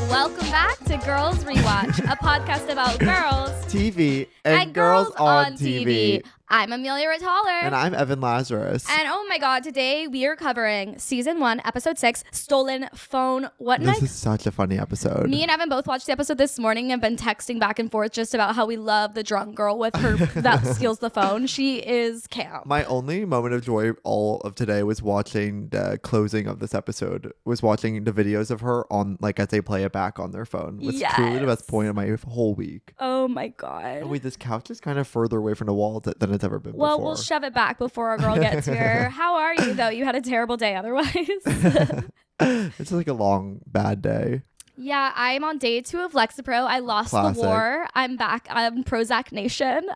Welcome back to Girls Rewatch, a podcast about girls, TV, and girls on TV. I'm Amelia Ritthaler. And I'm Evan Lazarus. And oh my god, today we are covering season 1, episode 6, Stolen Phone. This is such a funny episode. Me and Evan both watched the episode this morning and been texting back and forth just about how we love the drunk girl with her that steals the phone. She is camp. My only moment of joy all of today was watching the closing of this episode, was watching the videos of her on, like, as they play it back on their phone. It was truly the best point of my whole week. Oh my god. And wait, this couch is kind of further away from the wall than it's ever been before. Well, we'll shove it back before our girl gets here. How are you, though? You had a terrible day otherwise. It's like a long, bad day. Yeah, I'm on day 2 of Lexapro. I lost the war. I'm back. I'm Prozac Nation.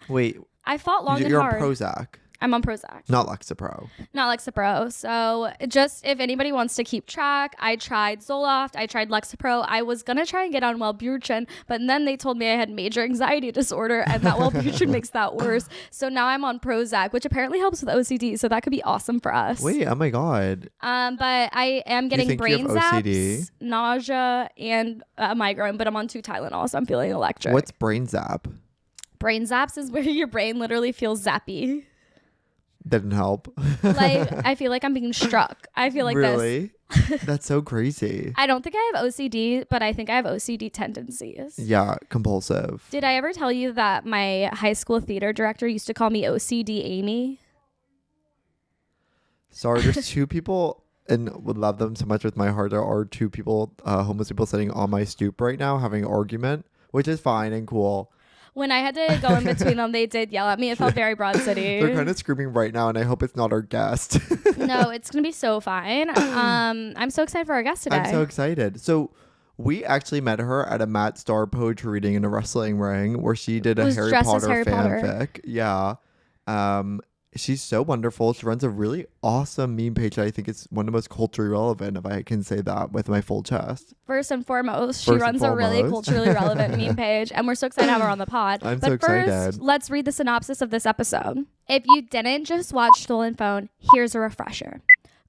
Wait. I fought long and You're hard. on Prozac. I'm on Prozac. Not Lexapro. Not Lexapro. So just if anybody wants to keep track, I tried Zoloft. I tried Lexapro. I was going to try and get on Wellbutrin, but then they told me I had major anxiety disorder and that Wellbutrin makes that worse. So now I'm on Prozac, which apparently helps with OCD. So that could be awesome for us. Wait, oh my God. But I am getting brain OCD? zaps, nausea, and a migraine, but I'm on 2 Tylenol, so I'm feeling electric. What's brain zap? Brain zaps is where your brain literally feels zappy. Didn't help. Like, I feel like I'm being struck. I feel like really? That's so crazy. I don't think I have OCD, but I think I have OCD tendencies. Yeah, compulsive. Did I ever tell you that my high school theater director used to call me OCD Amy? Sorry, there's 2 people, and would love them so much with my heart. There are 2 people, homeless people sitting on my stoop right now having an argument, which is fine and cool. When I had to go in between them, they did yell at me. It felt very Broad City. They're kind of screaming right now, and I hope it's not our guest. No, it's going to be so fine. I'm so excited for our guest today. I'm so excited. So we actually met her at a Matt Starr poetry reading in a wrestling ring where she did a Harry Potter fanfic. Yeah. She's so wonderful. She runs a really awesome meme page. I think it's one of the most culturally relevant, if I can say that with my full chest. First and foremost, she runs a really culturally relevant meme page, and we're so excited to have her on the pod. I'm so excited. First, let's read the synopsis of this episode. If you didn't just watch Stolen Phone, here's a refresher.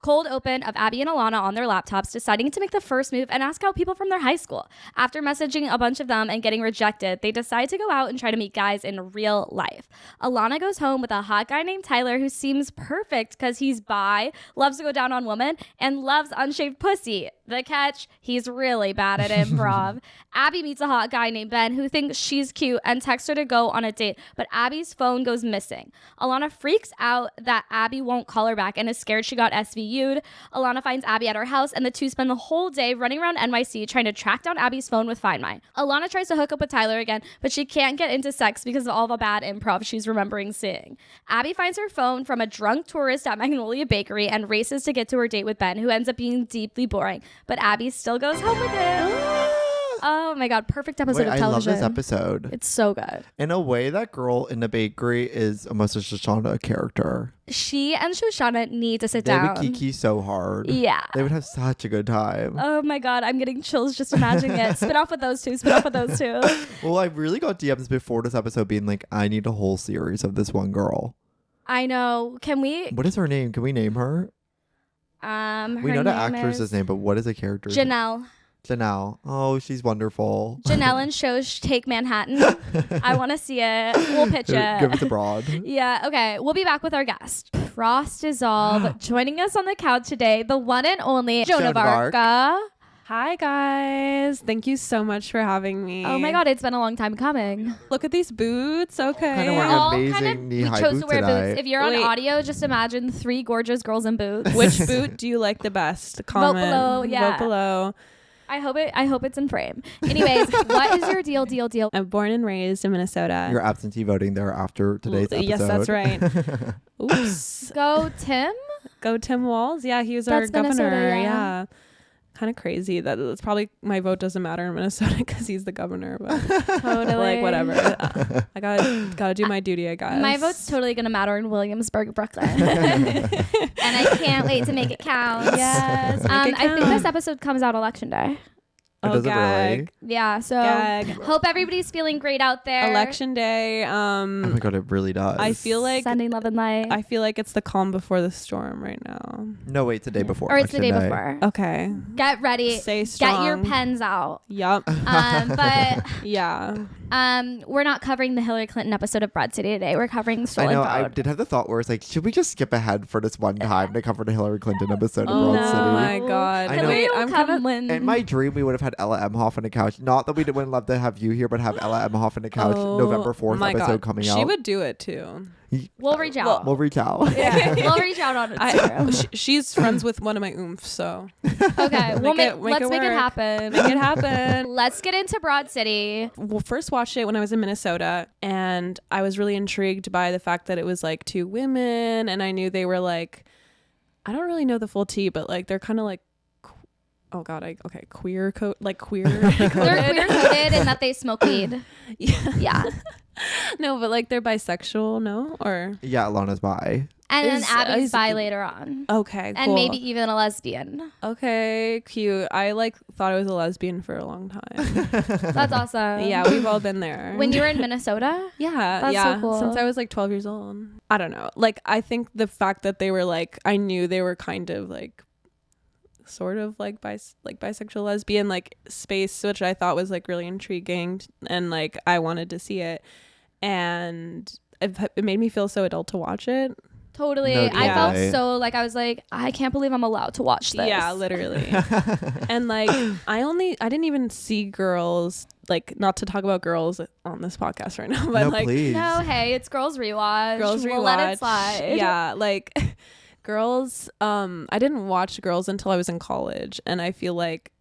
Cold open of Abbi and Ilana on their laptops, deciding to make the first move and ask out people from their high school. After messaging a bunch of them and getting rejected, they decide to go out and try to meet guys in real life. Ilana goes home with a hot guy named Tyler who seems perfect because he's bi, loves to go down on women, and loves unshaved pussy. The catch, he's really bad at improv. Abbi meets a hot guy named Ben who thinks she's cute and texts her to go on a date, but Abbi's phone goes missing. Ilana freaks out that Abbi won't call her back and is scared she got SVU'd. Ilana finds Abbi at her house, and the two spend the whole day running around NYC trying to track down Abbi's phone with Find My. Ilana tries to hook up with Tyler again, but she can't get into sex because of all the bad improv she's remembering seeing. Abbi finds her phone from a drunk tourist at Magnolia Bakery and races to get to her date with Ben, who ends up being deeply boring. But Abbi still goes home with him. Oh my God, perfect episode of television. I love this episode. It's so good. In a way, that girl in the bakery is almost a Shoshana character. She and Shoshana need to sit down. They would kiki so hard. Yeah. They would have such a good time. Oh my God, I'm getting chills just imagining it. Spin off with those two. Well, I really got DMs before this episode being like, I need a whole series of this one girl. I know. Can we? What is her name? Can we name her? We know the actress's name, but what is the character? Janelle. Oh, she's wonderful. Janelle and shows Take Manhattan. I want to see it. We'll pitch it. Give it to Broad. Yeah. Okay. We'll be back with our guest. Frost Dissolve. Joining us on the couch today, the one and only Joan of Arca. Hi guys, thank you so much for having me. Oh my God, it's been a long time coming. Look at these boots. Okay, Kind of wearing amazing knee-high chose boots to wear tonight. boots. If you're on audio, just imagine 3 gorgeous girls in boots. Which boot do you like the best? Comment. Vote below. Yeah. Vote below. I hope it's in frame. Anyways, what is your deal? I'm born and raised in Minnesota. You're absentee voting there after today's episode. Yes, that's right. Oops. Go Tim. Go Tim Walz. Yeah, he was That's our governor. Minnesota, Yeah. Kind of crazy that it's probably my vote doesn't matter in Minnesota because he's the governor, but totally like whatever. I gotta do my duty, I guess. My vote's totally gonna matter in Williamsburg, Brooklyn, and I can't wait to make it count. Yes, I think this episode comes out election day. It doesn't gag. really. Yeah, so Gag. hope everybody's feeling great out there. Election day. Oh my god, it really does. I feel like sending love and light. I feel like it's the calm before the storm right now. No, wait, it's the day before. Or it's the day election before. Okay. Get ready. Stay strong. Get your pens out. Yup. But Yeah. we're not covering the Hillary Clinton episode of Broad City today. We're covering Stolen I know. Phone. I did have the thought where it's like, should we just skip ahead for this one time to cover the Hillary Clinton episode of Broad City? Oh my god. I know. Hillary will I'm come kind of. when In my dream, we would have had Ella Emhoff on the couch. Not that we wouldn't love to have you here, but have Ella Emhoff on the couch. November 4th episode coming out. She would do it too. we'll reach out. We'll reach out. Yeah. We'll reach out on Instagram. She's friends with one of my oomphs, so Okay, let's make it work. happen. Make it happen. Let's get into Broad City. Well, first watched it when I was in Minnesota, and I was really intrigued by the fact that it was like two women, and I knew they were like, I don't really know the full tea, but like they're kind of like, oh god, queer code, like queer. They're queer coded in that they smoke weed. Yeah. Yeah. No, but like they're bisexual, no? Or Yeah, Ilana's bi. And then Is- Abby's is- bi later on. okay, cool. And maybe even a lesbian. Okay, cute. I like thought I was a lesbian for a long time. That's awesome. Yeah, we've all been there. When you were in Minnesota? Yeah, That's yeah. so cool. Since I was like 12 years old. I don't know. Like I think the fact that they were like, I knew they were kind of like sort of like bisexual lesbian like space, which I thought was like really intriguing, and like I wanted to see it, and it made me feel so adult to watch it. Totally. No, I yeah. felt so like I was like, I can't believe I'm allowed to watch this. Yeah, literally. And like I didn't even see girls, like, not to talk about girls on this podcast right now, but No, like please. No, hey, it's Girls Rewatch. Girls We'll Rewatch. let it slide. Yeah, like girls. I didn't watch Girls until I was in college, and I feel like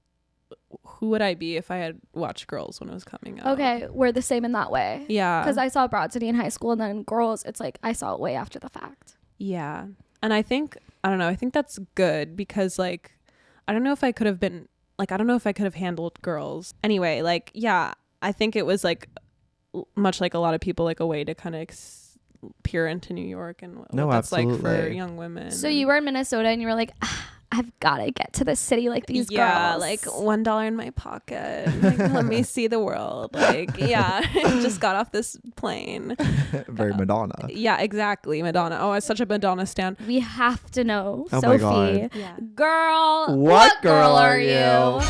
who would I be if I had watched Girls when it was coming out? Okay, we're the same in that way. Yeah. Because I saw Broad City in high school, and then Girls, it's like I saw it way after the fact. Yeah. And I think that's good because like I don't know if I could have handled Girls. Anyway, like yeah, I think it was like much like a lot of people, like a way to kind of peer into New York and what that's like for absolutely. young women. So you were in Minnesota, and you were like, I've got to get to this city like these girls. like $1 in my pocket. Like, let me see the world. Like, yeah, just got off this plane. Very Madonna. Yeah, exactly. Madonna. Oh, I'm such a Madonna stan. We have to know, Oh my Sophie. God. Yeah. Girl, What girl are you?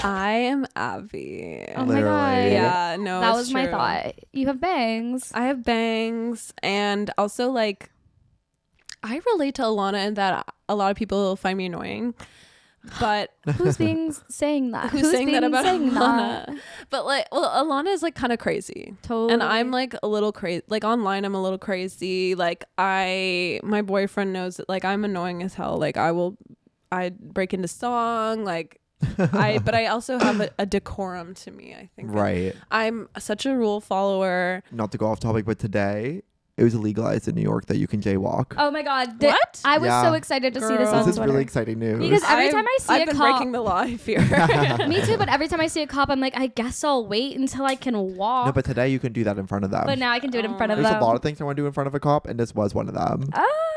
I am Abbi. Oh my God. Literally. Yeah, no, That it's was my true. thought. You have bangs. I have bangs, and also like I relate to Ilana in that a lot of people find me annoying, but Who's saying that? who's saying that about saying Ilana? that? But like, well, Ilana is like kind of crazy. Totally. And I'm like a little crazy. Like online, I'm a little crazy. Like my boyfriend knows that like I'm annoying as hell. Like I break into song. Like but I also have a decorum to me. I think. Right. I'm such a rule follower. Not to go off topic, but today it was legalized in New York that you can jaywalk. Oh my God. What? I was Yeah. so excited to see this Girl. on This is Twitter. really exciting news. Because every time I see I've a been cop, breaking the law, I fear. me too. But every time I see a cop, I'm like, I guess I'll wait until I can walk. No, but today you can do that in front of them. But now I can do it in front of There's them. a lot of things I want to do in front of a cop, and this was one of them.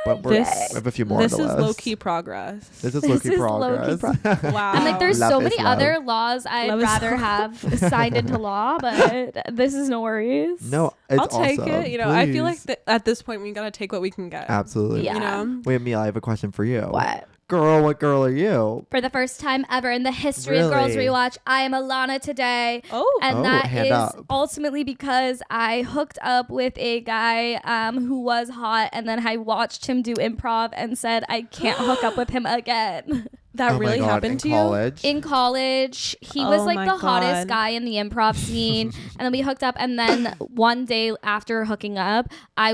But we This- have a few more This on is the list. low key progress. This is This low-key is low-key progress. Wow. I'm like, there's Love so is many love. other laws I'd Love is rather love. have signed into law, but this is no worries. No, it's I'll take awesome. it. You know, I feel like Please. at this point we gotta take what we can get. Absolutely. Yeah. You know. Wait, Mia, I have a question for you. What? Girl, what girl are you? For the first time ever in the history of Girls Really? Rewatch, I am Ilana today. Oh. And Oh, that hand is up. ultimately because I hooked up with a guy who was hot, and then I watched him do improv and said, I can't hook up with him again. That Oh my really God, happened in to you? college? In college, he Oh was like my the hottest God. guy in the improv scene. And then we hooked up. And then one day after hooking up, I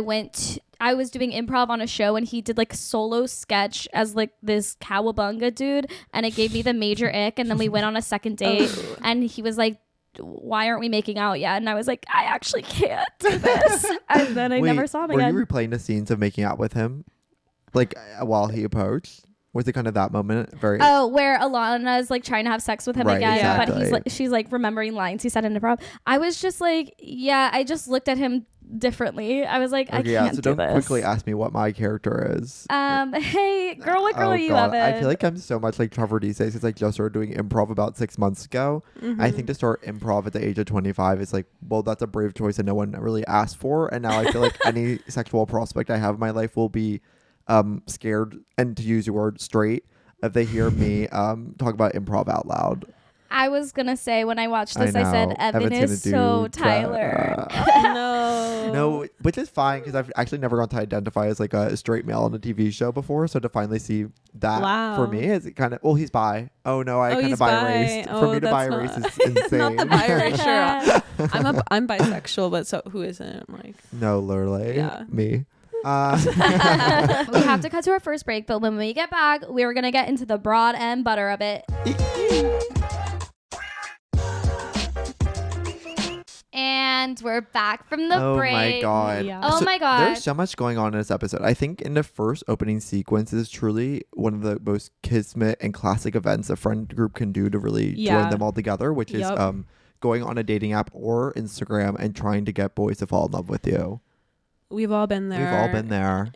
was doing improv on a show, and he did like solo sketch as like this cowabunga dude, and it gave me the major ick. And then we went on a second date, and he was like, why aren't we making out yet? And I was like, I actually can't do this. And then I Wait, never saw him were again. you replaying the scenes of making out with him? Like, while he approached? Was it kind of that moment? Very. Oh, where Ilana is like trying to have sex with him Right, again, but exactly. she's like remembering lines he said in improv. I was just like, yeah, I just looked at him differently. I was like, I Okay, can't so do don't this. quickly ask me what my character is. Hey, girl, what girl are you, God. Evan? I feel like I'm so much like Trevor these days because I just started doing improv about 6 months ago. I think to start improv at the age of 25 is like, well, that's a brave choice that no one really asked for. And now I feel like any sexual prospect I have in my life will be scared, and to use your word, straight, if they hear me talk about improv out loud. I was gonna say when I watched this, I said Evan is so Tyler. No, which is fine because I've actually never gone to identify as like a straight male on a TV show before. So to finally see that for me is kind of, well, he's bi. Oh no, I kind of bi-raced. For me to bi-race is insane. Not the bi-race. I'm bisexual, but so who isn't? Like, no, literally, me. We have to cut to our first break, but when we get back, we're gonna get into the broad and butter of it. And we're back from the break. Oh my god. Yeah. Oh my god. There's so much going on in this episode. I think in the first opening sequence is truly one of the most kismet and classic events a friend group can do to really join them all together, which is going on a dating app or Instagram and trying to get boys to fall in love with you. We've all been there. We've all been there.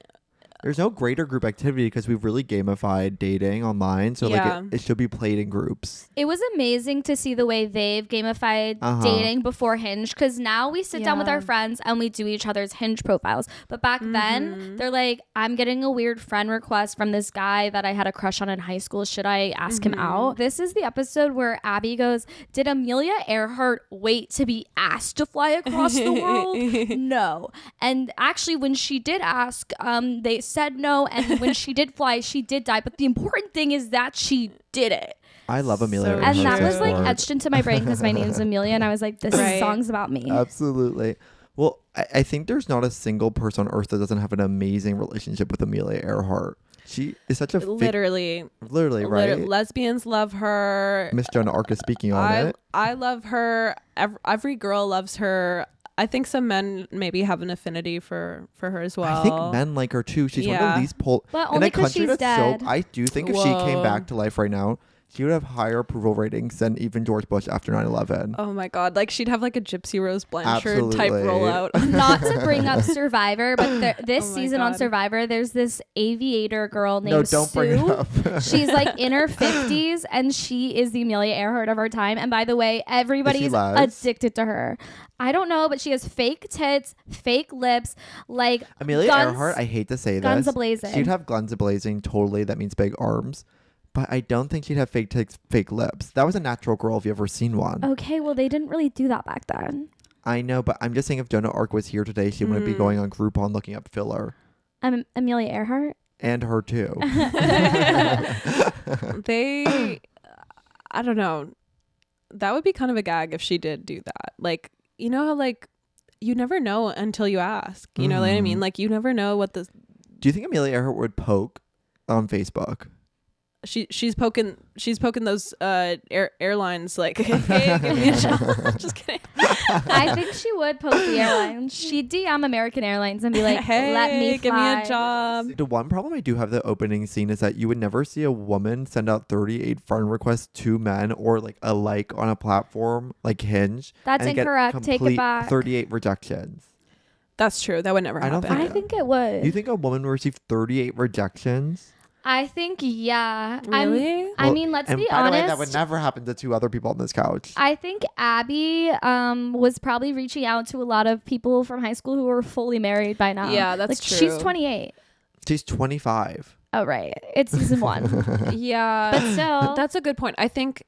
There's no greater group activity because we've really gamified dating online. So like it should be played in groups. It was amazing to see the way they've gamified dating before Hinge, because now we sit down with our friends and we do each other's Hinge profiles. But back then, they're like, I'm getting a weird friend request from this guy that I had a crush on in high school. Should I ask him out? This is the episode where Abbi goes, did Amelia Earhart wait to be asked to fly across the world? No. And actually, when she did ask, they said no, and when she did fly, she did die, but the important thing is that she did it. I love Amelia Earhart. And that was like etched into my brain because my name's Amelia, and I was like, this song's about me. Absolutely. Well, I think there's not a single person on earth that doesn't have an amazing relationship with Amelia Earhart. She is such a literally right. Lesbians love her. Miss Joan of Arca speaking on it. I love her. Every girl loves her. I think some men maybe have an affinity for her as well. I think men like her too. She's one of these but only because she's dead. I do think if she came back to life right now, she would have higher approval ratings than even George Bush after 9/11. Oh my god, like she'd have like a Gypsy Rose Blanchard type rollout. Not to bring up Survivor, but this season on Survivor, there's this aviator girl named Sue. Bring it up. She's like in her 50s, and she is the Amelia Earhart of our time. And by the way, everybody's addicted to her. I don't know, but she has fake tits, fake lips, like Amelia Earhart. I hate to say this, guns a-blazing. She'd have guns a-blazing. Totally, that means big arms. But I don't think she'd have fake tits, fake lips. That was a natural girl if you ever seen one. Okay, well they didn't really do that back then. I know, but I'm just saying if Joan of Arc was here today, she wouldn't be going on Groupon looking up filler. Amelia Earhart. And her too. I don't know. That would be kind of a gag if she did do that. Like, you know how like you never know until you ask. You know what I mean? Like you never know what the. Do you think Amelia Earhart would poke on Facebook? She's poking those airlines like, hey, give me a job. Just kidding. I think she would poke the airlines. She'd DM American Airlines and be like, hey, let me fly. Give me a job. The one problem I do have the opening scene is that you would never see a woman send out 38 friend requests to men or like a like on a platform like Hinge. That's incorrect. Take it back. 38 rejections. That's true. That would never happen. I think it would. You think a woman would receive 38 rejections? I think, yeah. Really? I mean, let's be honest. By the way, that would never happen to two other people on this couch. I think Abbi was probably reaching out to a lot of people from high school who were fully married by now. Yeah, that's true. She's 28. She's 25. Oh, right. It's season 1. Yeah. But still. That's a good point. I think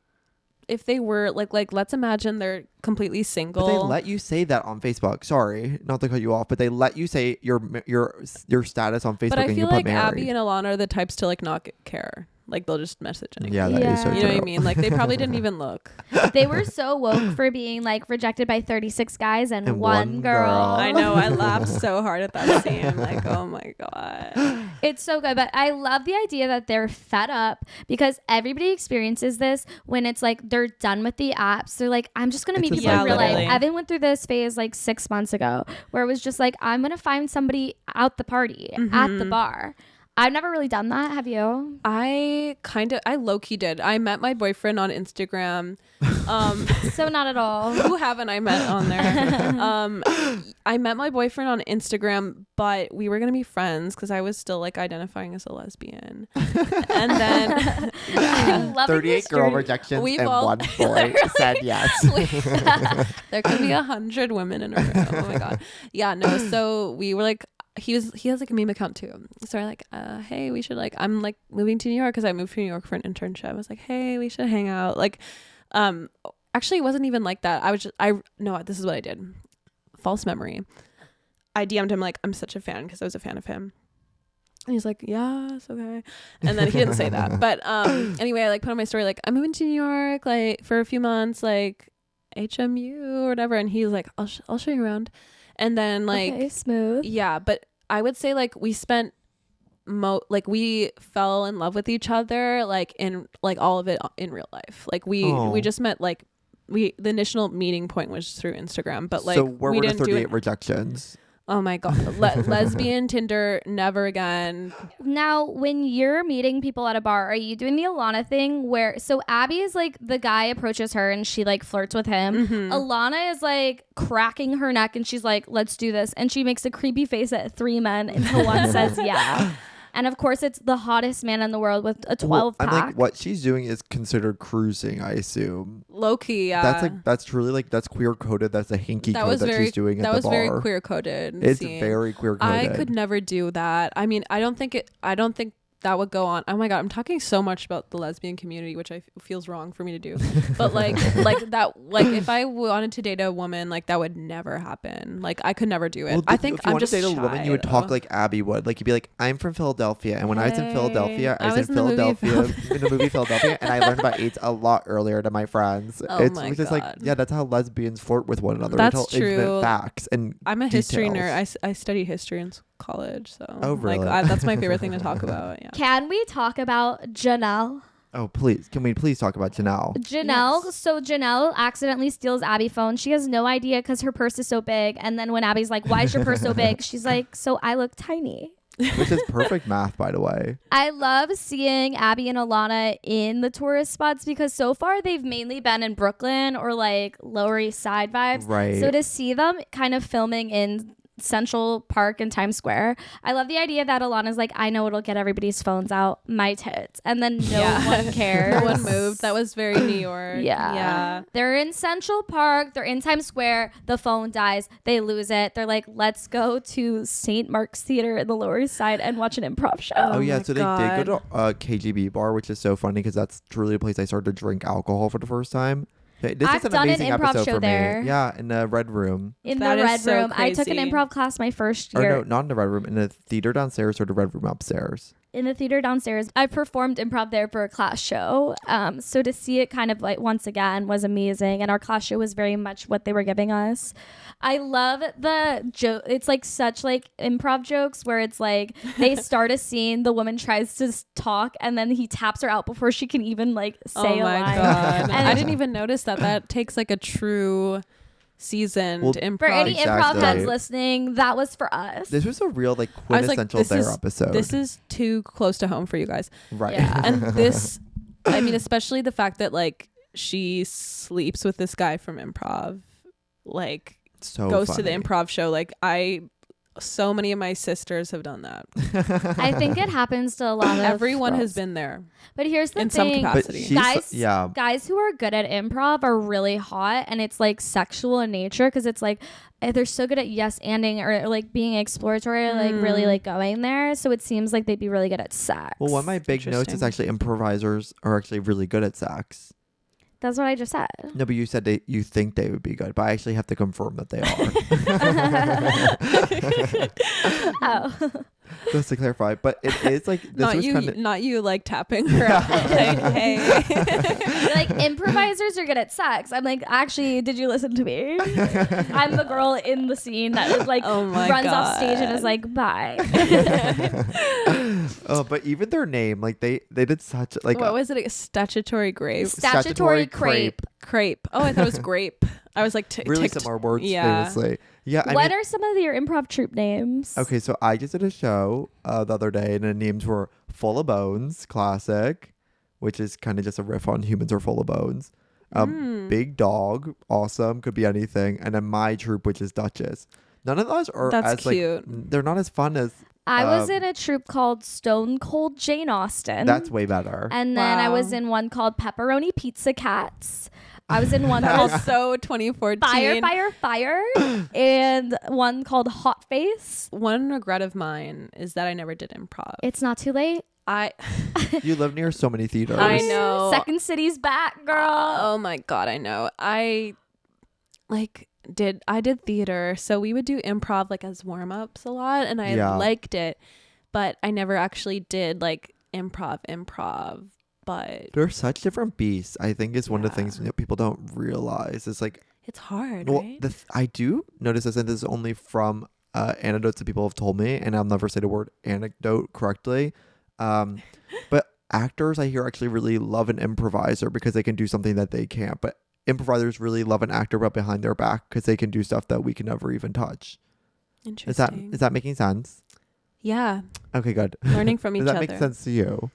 if they were like let's imagine they're completely single. But they let you say that on Facebook. Sorry, not to cut you off, but they let you say your status on Facebook. But I and feel you like put married. Abbi and Ilana are the types to like not care. Like they'll just message anyway. Yeah, that is so true. You know what I mean? Like they probably didn't even look. They were so woke for being like rejected by 36 guys and one girl. I know. I laughed so hard at that scene. Like, oh my god. It's so good. But I love the idea that they're fed up because everybody experiences this when it's like they're done with the apps. They're like, I'm just going to meet people in real life. Evan went through this phase like 6 months ago where it was just like, I'm going to find somebody out the party at the bar. I've never really done that. Have you? I low-key did. I met my boyfriend on Instagram So not at all. Who haven't I met on there? I met my boyfriend on Instagram, but we were gonna be friends because I was still like identifying as a lesbian. And then I'm loving 38 this girl journey. rejections We've and all- one boy said yes. there could be 100 women in a room. Oh my god. Yeah, no. So we were like, he has like a meme account too. So we're like, hey, we should like, I'm like moving to New York because I moved to New York for an internship. I was like, hey, we should hang out. Like, actually, it wasn't even like that. This is what I did. False memory. I DM'd him like, I'm such a fan because I was a fan of him. And he's like, yeah, it's okay. And then he didn't say that. But anyway, I like put on my story like, I'm moving to New York like for a few months, like HMU or whatever. And he's like, I'll show you around. And then like, okay, smooth. yeah, but I would say like we spent we fell in love with each other like in like all of it in real life. Like we just met like the initial meeting point was through Instagram, but like so where we were the didn't 38 rejections? Oh my god, lesbian Tinder, never again. Now, when you're meeting people at a bar, are you doing the Ilana thing where, so Abbi is like, the guy approaches her and she like flirts with him. Ilana is like cracking her neck and she's like, let's do this. And she makes a creepy face at 3 men until one says yeah. And of course, it's the hottest man in the world with a 12 pack. I'm like, what she's doing is considered cruising, I assume. Low key, yeah. That's truly like, that's queer coded. That's a hinky code that she's doing at the bar. That was very queer coded. It's very queer coded. I could never do that. I mean, I don't think that would go on. Oh my god, I'm talking so much about the lesbian community, which feels wrong for me to do. But like that, like if I wanted to date a woman, like that would never happen. Like I could never do it. Well, I think if you I'm want just to date a shy, woman, you would talk like Abbi would. Like you'd be like, I'm from Philadelphia, and when I was in Philadelphia, I was in Philadelphia in the movie Philadelphia, and I learned about AIDS a lot earlier than my friends. Oh It's my just god. like, yeah, that's how lesbians flirt with one another. That's They tell intimate true. facts and I'm a history nerd. details. I studied history in college, so Oh, really? like that's my favorite thing to talk about. Yeah. Can we talk about Janelle? Oh, please. Can we please talk about Janelle? Janelle, Yes. so Janelle accidentally steals Abbi's phone. She has no idea because her purse is so big. And then when Abbi's like, why is your purse so big? She's like, so I look tiny. Which is perfect math, by the way. I love seeing Abbi and Ilana in the tourist spots because so far they've mainly been in Brooklyn or like Lower East Side vibes. Right. So to see them kind of filming in Central Park and Times Square, I love the idea that Ilana's like, I know it'll get everybody's phones out, my tits, and then no one cares. No one moved. That was very New York. Yeah. They're in Central Park, they're in Times Square, the phone dies, they lose it. They're like, let's go to St. Mark's Theater in the Lower East Side and watch an improv show. Oh, yeah. my So they did go to KGB bar, which is so funny because that's truly a place I started to drink alcohol for the first time. This I've is an done an amazing improv episode show for there. me. Yeah, in the Red Room. In That the is Red so Room. I took an crazy. improv class my first Or year. no, not in the Red Room. In the theater downstairs or the Red Room upstairs. In the theater downstairs. I performed improv there for a class show. So to see it kind of like once again was amazing. And our class show was very much what they were giving us. I love the joke. It's like such like improv jokes where it's like they start a scene, the woman tries to talk, and then he taps her out before she can even like say a line. god. And I didn't even notice that. That takes like a true seasoned improv. For any improv Exactly. heads listening, that was for us. This was a real like I was like, quintessential Dare episode. This is too close to home for you guys. right. Yeah. And this, I mean, especially the fact that like she sleeps with this guy from improv, like so goes to the funny. improv show. Like so many of my sisters have done that. I think it happens to a lot of Everyone has girls. been there. But here's the in some thing. capacity. But she's, Guys, guys who are good at improv are really hot, and it's like sexual in nature because it's like they're so good at yes anding or like being exploratory, like really like going there. So it seems like they'd be really good at sex. Well, one of my big notes is Interesting. actually improvisers are actually really good at sex. That's what I just said. No, but you said you think they would be good, but I actually have to confirm that they are. Oh. Just to clarify, but it is like this Not was you, kind of not you like tapping her out. Like, hey. You're like, improvisers are good at sex. I'm like, actually, did you listen to me? I'm the girl in the scene that like Oh my runs off God. stage and is like, bye. oh, but even their name, like they did such like What was it? Statutory grape. Statutory crepe. Crepe. Oh, I thought it was grape. I was like, really ticked. similar words Yeah. famously. Yeah, I What mean, are some of your improv troupe names? okay, so I just did a show the other day, and the names were Full of Bones, classic, which is kind of just a riff on Humans Are Full of Bones. A big dog, awesome, could be anything. And then my troupe, which is Duchess. None of those are That's as cute. like, they're not as fun as. I was in a troupe called Stone Cold Jane Austen. That's way better. And then I was in one called Pepperoni Pizza Cats. I was in one called Also 2014. Fire, and one called Hot Face. One regret of mine is that I never did improv. It's not too late. You live near so many theaters. I know. Second City's back, girl. Oh my God, I know. I did theater, so we would do improv like as warm-ups a lot, and I liked it, but I never actually did like improv. But they're such different beasts. I think is one of the things that people don't realize. It's like it's hard, well, right? I do notice this, and this is only from anecdotes that people have told me, and I'll never say the word anecdote correctly. But actors, I hear, actually really love an improviser because they can do something that they can't. But improvisers really love an actor but behind their back because they can do stuff that we can never even touch. Interesting. Is that making sense? Yeah. Okay, good. Learning from each other. Does that make sense to you?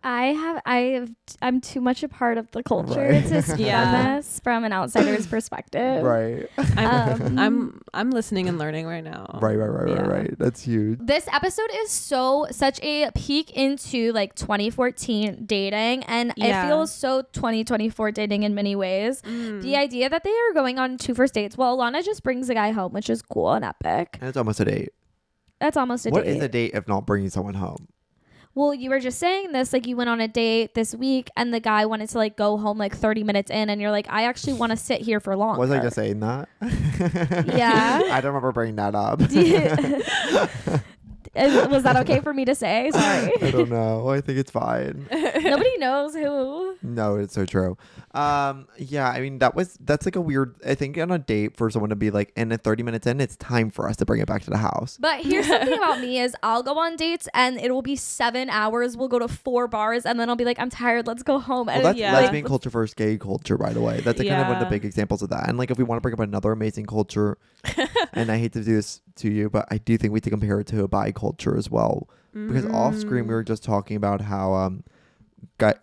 I'm too much a part of the culture Right. to speak on this from an outsider's perspective. Right. I'm listening and learning right now. Right. That's huge. This episode is such a peek into like 2014 dating, and it feels so 2024 dating in many ways. The idea that they are going on 2 first dates. Well, Ilana just brings a guy home, which is cool and epic. And it's almost a date. That's almost a date. What is a date if not bringing someone home? Well, you were just saying this, like you went on a date this week and the guy wanted to like go home like 30 minutes in, and you're like, I actually want to sit here for longer. Was I just saying that? Yeah. I don't remember bringing that up. Was that okay for me to say? Sorry. I don't know. I think it's fine. Nobody knows who. No, it's so true. Yeah, I mean, that's like a weird, I think on a date for someone to be like, and at 30 minutes in, it's time for us to bring it back to the house. But here's something about me is I'll go on dates and it will be 7 hours. We'll go to 4 bars and then I'll be like, I'm tired. Let's go home. Well, And that's lesbian culture versus gay culture, by the way. That's like kind of one of the big examples of that. And like, if we want to bring up another amazing culture, and I hate to do this to you, but I do think we have to compare it to a bi culture as well. Because off screen, we were just talking about how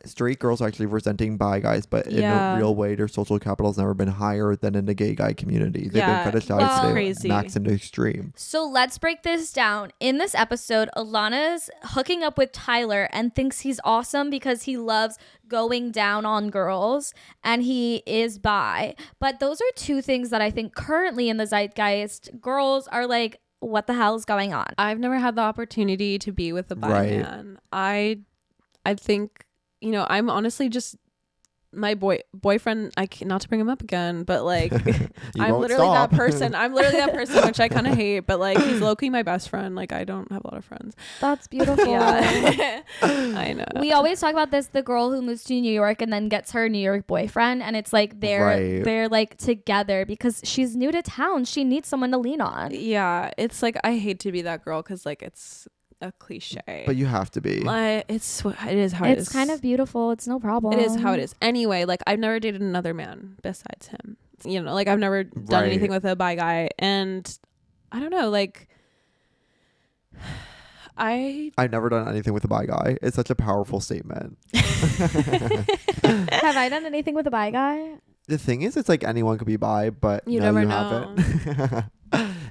straight girls are actually resenting bi guys, but in a real way, their social capital has never been higher than in the gay guy community. They've been fetishized to max into extreme. So let's break this down. In this episode, Ilana's hooking up with Tyler and thinks he's awesome because he loves going down on girls, and he is bi. But those are 2 things that I think currently in the zeitgeist, girls are like, what the hell is going on? I've never had the opportunity to be with a bi man. I think, you know, I'm honestly just my boyfriend. Not to bring him up again, but like I'm literally that person. I'm literally that person, which I kind of hate. But like he's low-key my best friend. Like I don't have a lot of friends. That's beautiful. Yeah. I know. We always talk about this, the girl who moves to New York and then gets her New York boyfriend, and it's like they're like together because she's new to town. She needs someone to lean on. Yeah, it's like I hate to be that girl because like it's a cliche, but you have to be. It is how it is. It's kind of beautiful. It's no problem. It is how it is. Anyway, like I've never dated another man besides him. You know, like I've never done anything with a bi guy, and I don't know, like I've never done anything with a bi guy. It's such a powerful statement. Have I done anything with a bi guy? The thing is, it's like anyone could be bi, but you never know. Haven't.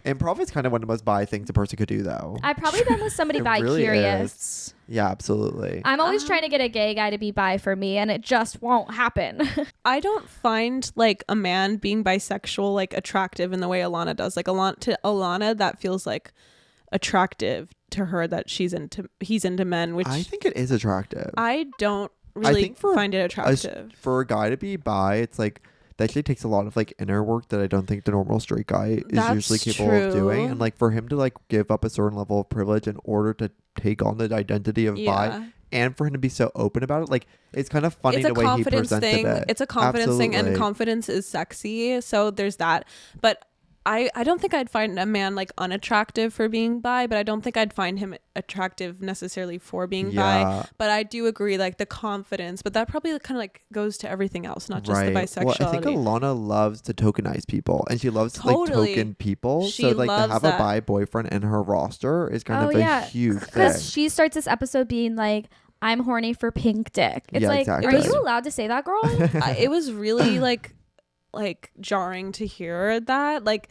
Improv is kind of one of the most bi things a person could do, though. I've probably been with somebody bi really curious. Is. Yeah, absolutely. I'm always trying to get a gay guy to be bi for me, and it just won't happen. I don't find like a man being bisexual like attractive in the way Ilana does. Like to Ilana, that feels like attractive to her that he's into men, which I think it is attractive. I don't really find it attractive. For a guy to be bi, it's like that actually takes a lot of like inner work that I don't think the normal straight guy is usually capable of doing. And like for him to like give up a certain level of privilege in order to take on the identity of bi, and for him to be so open about it, like it's kind of funny the way he presented it. It's a confidence thing, and confidence is sexy. So there's that. But I don't think I'd find a man like unattractive for being bi, but I don't think I'd find him attractive necessarily for being bi. But I do agree, like the confidence, but that probably kind of like goes to everything else, not just the bisexuality. Well, I think Ilana loves to tokenize people, and she loves to like token people. So like to have a bi boyfriend in her roster is kind of a huge thing. Because she starts this episode being like, I'm horny for pink dick. It's like, exactly. are you allowed to say that, girl? It was really like jarring to hear that. Like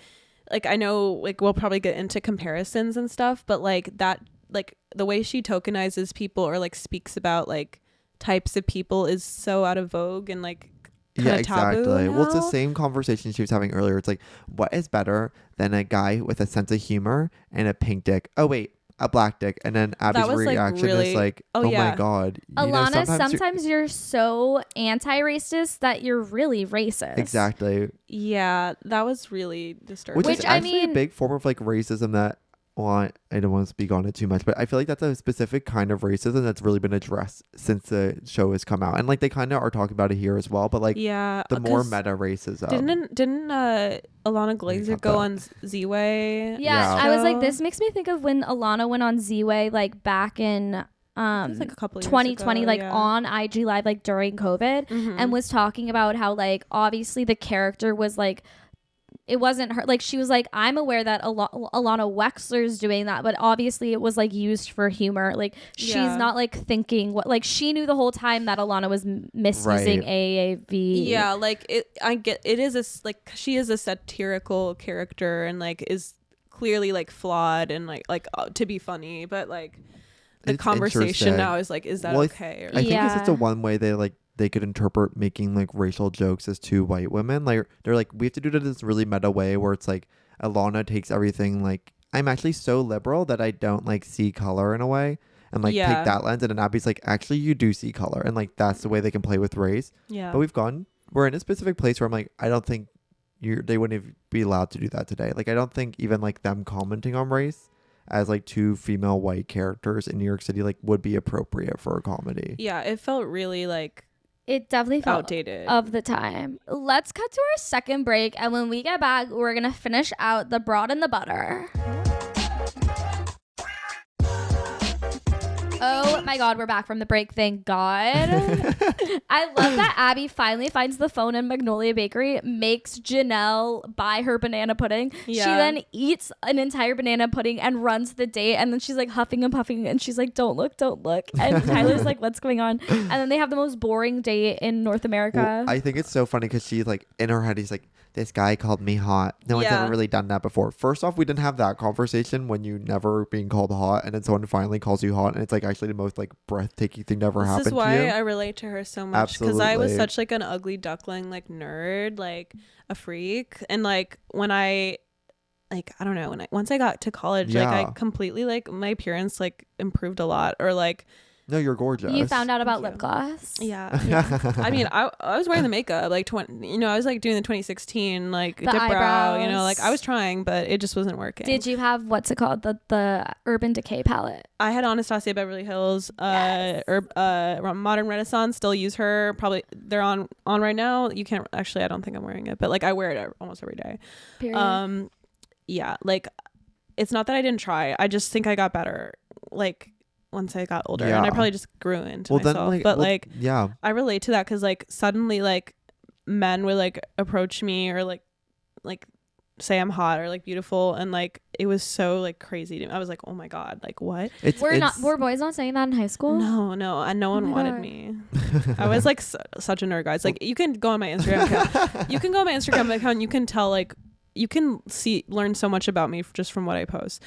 I know like we'll probably get into comparisons and stuff, but like that, like the way she tokenizes people or like speaks about like types of people is so out of vogue and like exactly. taboo Well, it's the now. same conversation she was having earlier. It's like, what is better than a guy with a sense of humor and a pink dick? Oh wait, a black dick. And then Abby's was, like, reaction really- is like, oh, oh yeah. my god. Alana, Sometimes sometimes you're so anti-racist that you're really racist. exactly. Yeah, that was really disturbing. Which is I actually mean- a big form of like racism that, well, I don't want to speak on it too much, but I feel like that's a specific kind of racism that's really been addressed since the show has come out. And like they kind of are talking about it here as well, but like yeah, the more 'cause meta racism. didn't Ilana Glazer got go that. on Z-Way? Yeah, Yeah. I was like, show? this makes me think of when Ilana went on Z-Way, like back in It was, like a couple years 2020, ago, like yeah. on IG Live, like during COVID, Mhm. and was talking about how like obviously the character was like, it wasn't her. Like she was like, I'm aware that Alana Wexler's doing that, but obviously it was like used for humor. Like she's Yeah. not like thinking what, like she knew the whole time that Alana was misusing Right. AAV. Yeah, like I get it is like she is a satirical character and like is clearly like flawed and like to be funny, but like the It's conversation interesting. now is like, is that Well, okay? Or, I think it's just a Yeah. one way they could interpret making like racial jokes as two white women. Like they're like, we have to do it in this really meta way where it's like Alana takes everything like, I'm actually so liberal that I don't like see color in a way, and like Yeah. take that lens. And then Abby's like, actually you do see color, and like that's the way they can play with race. yeah, But we're in a specific place where I'm like, I don't think they wouldn't be allowed to do that today. Like I don't think even like them commenting on race as like two female white characters in New York City like would be appropriate for a comedy. yeah, it felt really like It definitely felt outdated. of the time. Let's cut to our second break, and when we get back, we're gonna finish out the broad and the butter. Oh my god, we're back from the break, thank god. I love that Abby finally finds the phone in Magnolia Bakery, makes Janelle buy her banana pudding. Yeah. She then eats an entire banana pudding and runs the date, and then she's like huffing and puffing, and she's like, don't look. And Tyler's like, what's going on? And then they have the most boring date in North America. Well, I think it's so funny because she's like in her head, he's like, this guy called me hot. No one's Yeah. ever really done that before. First off, we didn't have that conversation when you never being called hot, and then someone finally calls you hot, and it's like actually the most like breathtaking thing to ever happen This is to why you. I relate to her so much, because I was Absolutely. such like an ugly duckling, like nerd, like a freak, and like when I don't know, once I got to college, like Yeah. I completely like my appearance like improved a lot, or like No, you're gorgeous. You found out about Thank lip you. gloss. yeah. I mean, I was wearing the makeup like I was like doing the 2016 like The dip brow, you know, eyebrows. like I was trying, but it just wasn't working. Did you have what's it called, the Urban Decay palette? I had Anastasia Beverly Hills, Yes. Modern Renaissance. Still use her. Probably they're on right now. You can't actually. I don't think I'm wearing it, but like I wear it almost every day. Period. Yeah, like it's not that I didn't try. I just think I got better. Like once I got older, and I Yeah. probably just grew into Well, then myself. like, but well, like yeah. I relate to that because like suddenly like men would like approach me or like say I'm hot or like beautiful, and like it was so like crazy to me. I was like, oh my god, like what? Were boys not saying that in high school? No, and no one my wanted God. me. I was like such a nerd, guys. Like you can go on my Instagram account. You can go on my Instagram account and you can tell like you can learn so much about me just from what I post.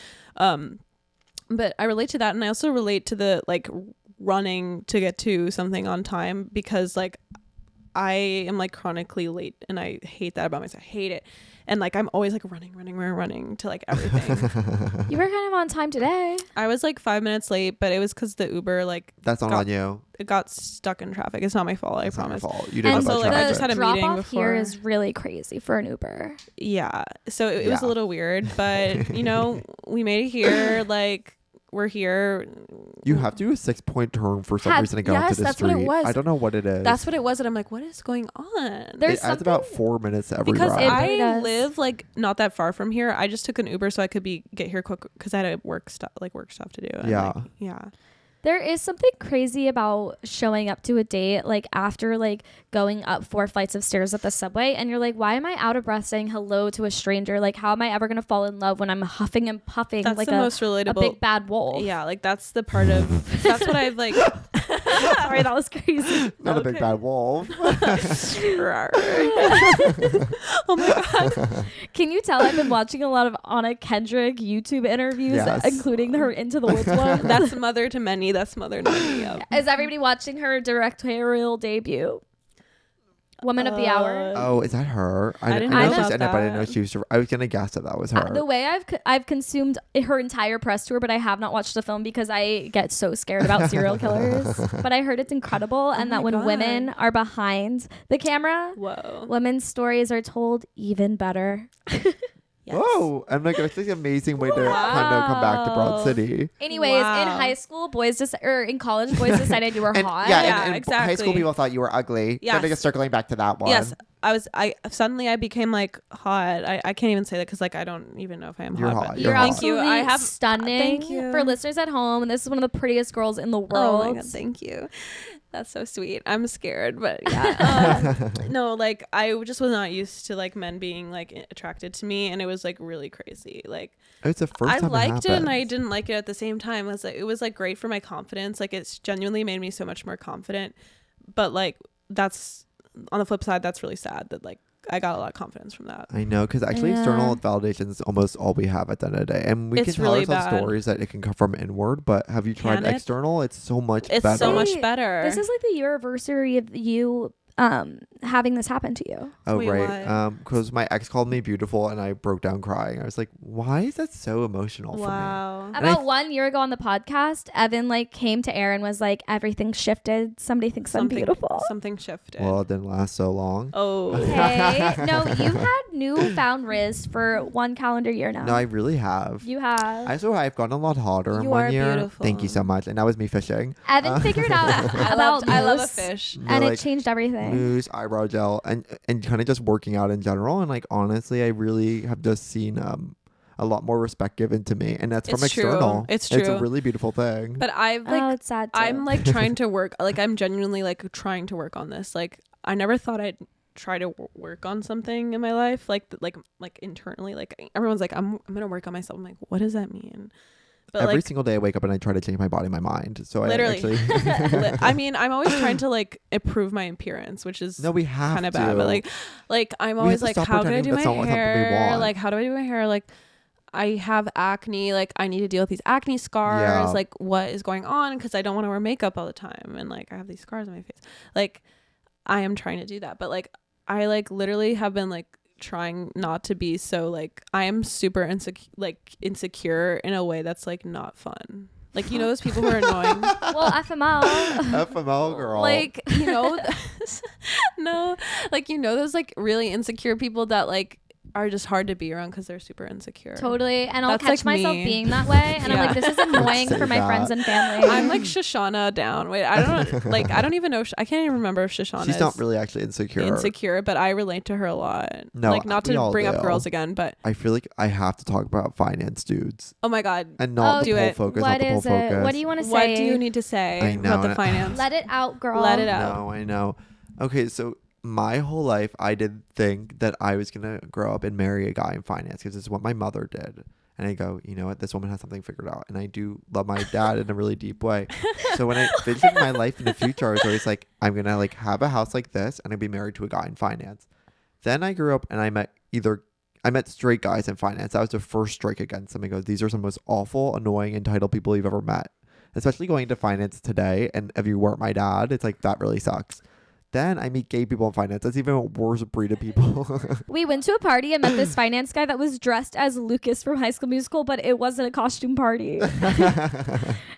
But I relate to that, and I also relate to the like running to get to something on time, because like I am like chronically late, and I hate that about myself. I hate it. And like I'm always like running to like everything. You were kind of on time today. I was like 5 minutes late, but it was because the Uber like That's not on you. it got stuck in traffic. It's not my fault, I It's not your promise. fault. You didn't And have Also, that like, I traffic. just had a drop meeting off here before. is really crazy for an Uber. Yeah. So it was a Yeah. little weird, but you know, we made it here. Like we're here. You have to do a 6-point turn for some Had- reason to go yes, into the that's street. what it was. I don't know what it is. That's what it was, and I'm like, what is going on? There's it adds about something- 4 minutes to every Because ride. It I really does. live like not that far from here. I just took an Uber so I could get here quick because I had a work stuff to do. And, Yeah. like, yeah. There is something crazy about showing up to a date like after like going up 4 flights of stairs at the subway, and you're like, why am I out of breath saying hello to a stranger? Like, how am I ever gonna fall in love when I'm huffing and puffing That's like the most a relatable. big bad wolf? Yeah, like that's the part of that's what I've like Sorry, that was crazy. Not a big bad wolf. Oh my god. Can you tell I've been watching a lot of Anna Kendrick YouTube interviews, Yes. including her Into the Woods one? That's mother to many. That's mother to many. Yep. Is everybody watching her directorial debut? Woman of the Hour. Oh, is that her? I didn't know know she's about in it, but I didn't know that. she was. I was gonna guess that was her. The way I've consumed her entire press tour, but I have not watched the film because I get so scared about serial killers. But I heard it's incredible, and that my when God. women are behind the camera, Whoa. women's stories are told even better. Yes. Whoa! I'm like, it's like an amazing way to kind of come back to Broad Wow. City. Anyways, in Wow. high school, in college, boys decided you were And, hot. yeah, Yeah, and high school exactly. people thought you were ugly. Yes. Kind of circling back to that one. Yes. I suddenly I became like hot. I can't even say that because like I don't even know if I am You're hot. hot. But You're hot. thank you. absolutely I have stunning. Thank you. For listeners at home, and this is one of the prettiest girls in the world. Oh my god, thank you. That's so sweet. I'm scared, but yeah. No, like I just was not used to like men being like attracted to me, and it was like really crazy. Like It's the first I time liked it, and I happens. didn't like it at the same time. It was like great for my confidence. Like it's genuinely made me so much more confident. But like that's on the flip side, that's really sad that like I got a lot of confidence from that. I know, because actually external validation is almost all we have at the end of the day. And we It's can tell really ourselves bad. stories that it can come from inward, but have you tried Can it? external? It's so much It's better. so much Wait, better. This is like the anniversary of you having this happen to you. Oh, Wait, right. what? Because my ex called me beautiful and I broke down crying. I was like, why is that so emotional for me? Wow. And About 1 year ago on the podcast, Evan like came to Aaron, was like, everything shifted. Somebody thinks I'm beautiful. Something shifted. Well, it didn't last so long. Oh. Okay. No, you've had newfound Riz for 1 calendar year now. No, I really have. You have. I swear I've gotten a lot hotter in You 1 are year. beautiful. Thank you so much. And that was me fishing. Evan figured out about I love a moose, fish. and like, it changed everything. Mousse, eyebrow gel, and kind of just working out in general. And like honestly, I really have just seen a lot more respect given to me, and that's from It's true. external. It's It's a true. really beautiful thing. But I've like Oh, it's sad too. I'm like trying to work like I'm genuinely like trying to work on this. Like I never thought I'd try to work on something in my life like internally. Like everyone's like I'm going to work on myself. I'm like, what does that mean? But Every like single day I wake up and I try to change my body, my mind. So literally. I actually I mean, I'm always trying to like improve my appearance, which is no, we have kind of to. bad, but like I'm We always have like, to stop how can I pretending do that's my not what something we hair? want. Like, how do I do my hair? Like, I have acne. Like, I need to deal with these acne scars. Yeah. Like, what is going on? Because I don't want to wear makeup all the time, and like I have these scars on my face. Like, I am trying to do that, but like I like literally have been like trying not to be so like I am super insecure in a way that's like not fun. Like, you know, those people who are annoying. Well, FML. FML girl. Like, you know, no, like, you know, those like really insecure people that like are just hard to be around because they're super insecure. Totally. And I'll That's, catch like, myself me. being that way. And I'm Yeah. like, this is annoying Say for my that. friends and family. I'm like Shoshana down. Wait, I don't know. Like, I don't even know. I can't even remember if Shoshana she's is not really actually insecure. but I relate to her a lot. No, like, not we to all bring up do. girls again, but I feel like I have to talk about finance dudes oh my God. and not Oh, the do pull it. focus. What not the pull is it? focus. What do you want to say? What do you need to say I know, about the and- finance? Let it out, girl. Let it out. No, I know. Okay, so my whole life I did think that I was gonna grow up and marry a guy in finance because this is what my mother did. And I go, you know what, this woman has something figured out. And I do love my dad in a really deep way. So when I visioned my life in the future, I was always like, I'm gonna like have a house like this and I'd be married to a guy in finance. Then I grew up and I met straight guys in finance. That was the first strike against them. I go, these are some of the most awful, annoying, entitled people you've ever met. Especially going into finance today. And if you weren't my dad, it's like, that really sucks. Then I meet gay people in finance. That's even a worse breed of people. We went to a party and met this finance guy that was dressed as Lucas from High School Musical, but it wasn't a costume party.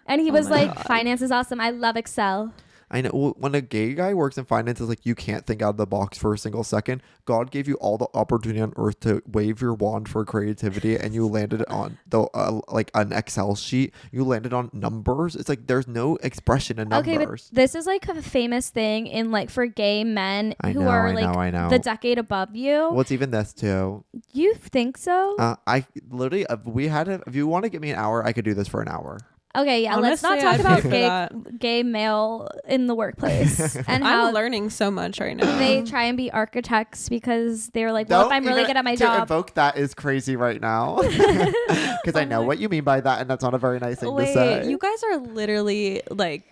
And he was my like, God. finance is awesome. I love Excel. I know. Well, when a gay guy works in finance, it's like you can't think out of the box for a single second. God gave you all the opportunity on earth to wave your wand for creativity, and you landed on the like an Excel sheet. You landed on numbers. It's like there's no expression in numbers. Okay, but this is like a famous thing in like for gay men I who know, are I like know, I know. the decade above you. Well, it's even this too. You think so? I literally, if you want to give me an hour, I could do this for an hour. Okay, yeah, let's not Honestly, talk I'd about pay for gay male in the workplace and how I'm learning so much right now. they try and be architects because they're like, well, if I'm really good at my to job. invoke that is crazy right now. Because I know what you mean by that, and that's not a very nice thing to say. Wait, you guys are literally like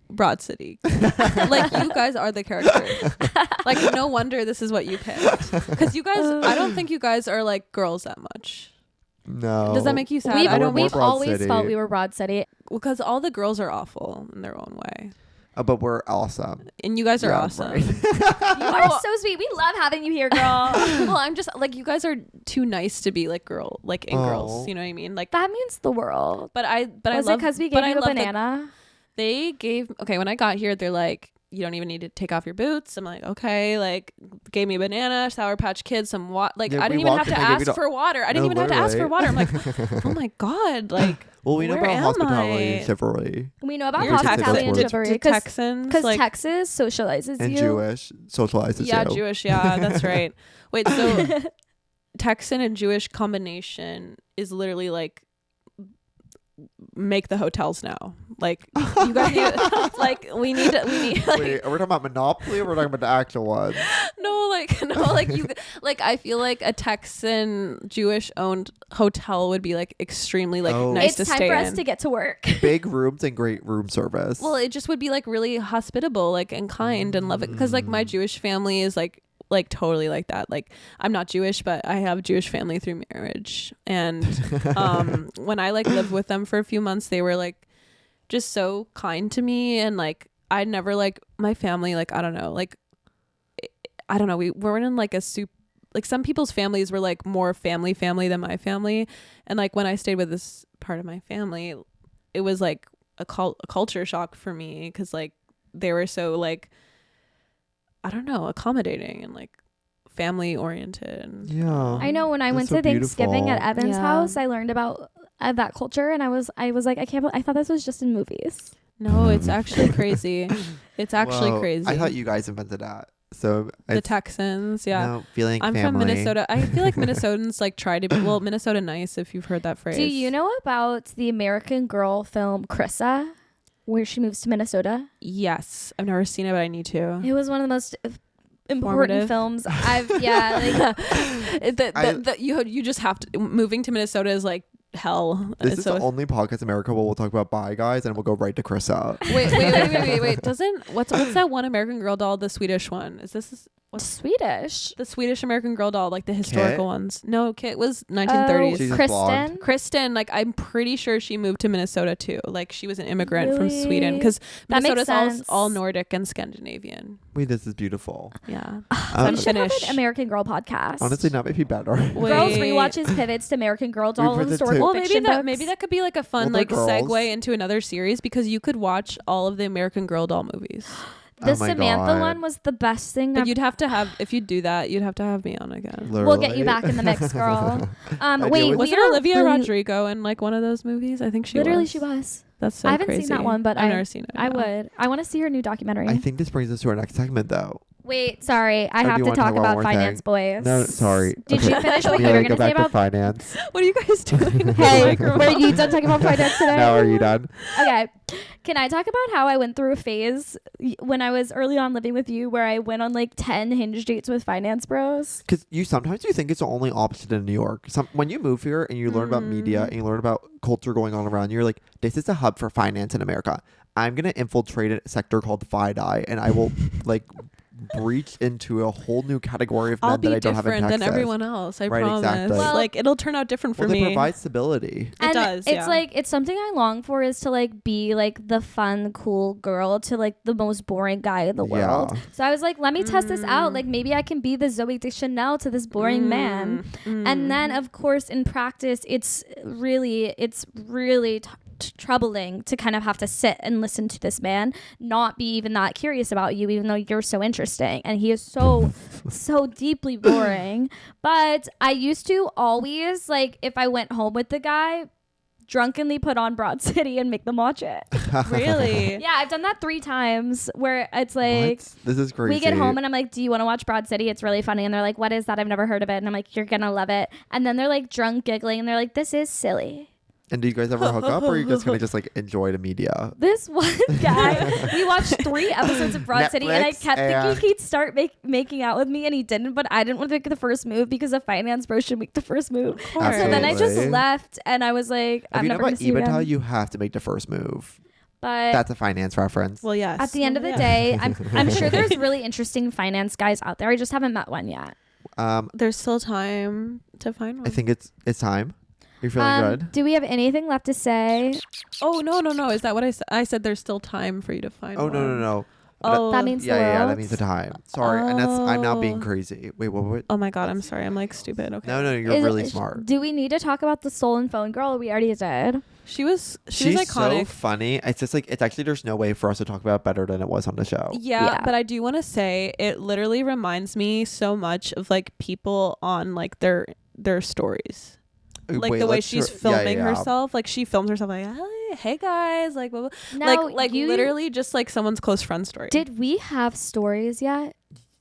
Broad City. Like, you guys are the characters. Like, no wonder this is what you picked. Because you guys, I don't think you guys are like girls that much. No. Does that make you sad? We've always felt we were Broad City. Because all the girls are awful in their own way. But we're awesome. And you guys are awesome. Right. You are so sweet. We love having you here, girl. Well, I'm just like, you guys are too nice to be like girls. You know what I mean? Like, that means the world. But I love it because we gave you a banana. They gave, okay, when I got here, they're like, you don't even need to take off your boots. I'm like, okay, like, gave me a banana, Sour Patch Kids, some water. Like, I didn't even have to ask for water. I didn't even have to ask for water. I'm like, oh my God, like, well, we know about hospitality and chivalry. We know about hospitality and chivalry because Texas socializes and you. Jewish socializes you. Yeah, Jewish. Yeah, that's right. Wait, so Texan and Jewish combination is literally like, make the hotels now. Like, you guys need, like, we need like, wait, are we talking about Monopoly or we're talking about the actual one? No, like you, like, I feel like a Texan Jewish owned hotel would be like extremely like nice to stay in. It's time for us to get to work. Big rooms and great room service. Well, it just would be like really hospitable, like, and kind and loving, because like my Jewish family is like totally like that. Like, I'm not Jewish, but I have Jewish family through marriage, and when I like lived with them for a few months, they were like just so kind to me, and like I never, like, my family, like, I don't know, we weren't in like a soup, like some people's families were like more family than my family, and like when I stayed with this part of my family, it was like a culture shock for me, because like they were so like, I don't know, accommodating and like family oriented. Yeah. I know when I went to Thanksgiving at Evan's house, I learned about that culture, and I was like, I thought this was just in movies. No, it's actually crazy. It's actually crazy. I thought you guys invented that. So the Texans, yeah. No, feeling I'm family. from Minnesota. I feel like Minnesotans like try to be, well, Minnesota nice, if you've heard that phrase. Do you know about the American Girl film Chrissa, where she moves to Minnesota? Yes, I've never seen it, but I need to. It was one of the most important films I've you just have to, moving to Minnesota is like hell. This is the only podcast in America where we'll talk about Bye Guys and we'll go right to Chris out. Wait. Doesn't what's that one American Girl doll, the Swedish one? Is this what's Swedish? The Swedish American Girl doll, like the historical ones. No, Kit was 1930s. Kristen, like I'm pretty sure she moved to Minnesota too. Like she was an immigrant from Sweden, because Minnesota's all Nordic and Scandinavian. Wait, this is beautiful. Yeah. We should have an American Girl podcast. Honestly, not maybe better. Girls rewatches pivots to American Girl doll historical fiction books. Maybe that could be like a fun segue into another series, because you could watch all of the American Girl doll movies. The Samantha one was the best thing. But you'd have to have, if you do that, you'd have to have me on again. Literally. We'll get you back in the mix, girl. Wait, was it Olivia Rodrigo in like one of those movies? I think she was. That's so crazy. I haven't seen that one, but I've never seen it. I would. I want to see her new documentary. I think this brings us to our next segment, though. Wait, sorry. I have to talk about Finance Boys. No, sorry. Did you finish what you were going to say about finance? What are you guys doing? Hey, were you done talking about finance today? No, are you done? Okay. Can I talk about how I went through a phase when I was early on living with you where I went on like 10 Hinge dates with finance bros? Because sometimes you think it's the only opposite in New York. When you move here and you learn about media and you learn about culture going on around you, you're like, this is a hub for finance in America. I'm going to infiltrate a sector called FIDI, and I will like breach into a whole new category of men that I don't have in Texas. I'll be different than everyone else. I promise. Exactly. Well, like it'll turn out different for me. They provide stability. It does. It's like, it's something I long for, is to like be like the fun, cool girl to like the most boring guy in the world. So I was like, let me test this out. Like maybe I can be the Zooey Deschanel to this boring man. And then of course in practice, it's really troubling to kind of have to sit and listen to this man not be even that curious about you, even though you're so interesting, and he is so deeply boring. But I used to always, like, if I went home with the guy, drunkenly put on Broad City and make them watch it. Really? Yeah, I've done that 3 times where it's like, what? This is crazy. We get home and I'm like, do you want to watch Broad City? It's really funny. And they're like, what is that? I've never heard of it. And I'm like, you're gonna love it. And then they're like drunk giggling and they're like, this is silly. And do you guys ever hook up, or are you just gonna just like enjoy the media? This one guy, we watched 3 episodes of Broad City, and I kept thinking he'd start making out with me, and he didn't. But I didn't want to make the first move because a finance bro should make the first move. So then I just left, and I was like, I'm never gonna see you again. You have to make the first move. But that's a finance reference. Well, yes. at the end of the day, I'm sure there's really interesting finance guys out there. I just haven't met one yet. There's still time to find one. I think it's time. You're feeling good? Do we have anything left to say? Oh, no. Is that what I said? I said there's still time for you to find one. No. Oh, that means the world. Yeah, that means the time. Sorry, and I'm now being crazy. Wait, what? Oh my God, I'm sorry. I'm like stupid. Okay. No, you're really smart. Do we need to talk about the stolen phone girl? We already did. She's She's iconic. so funny. It's just like, it's actually, there's no way for us to talk about it better than it was on the show. Yeah, but I do want to say it literally reminds me so much of like people on like their stories. Like the way she's filming herself. Like she films herself like, hey guys, like blah, blah. No, like literally just like someone's close friend story. Did we have stories yet?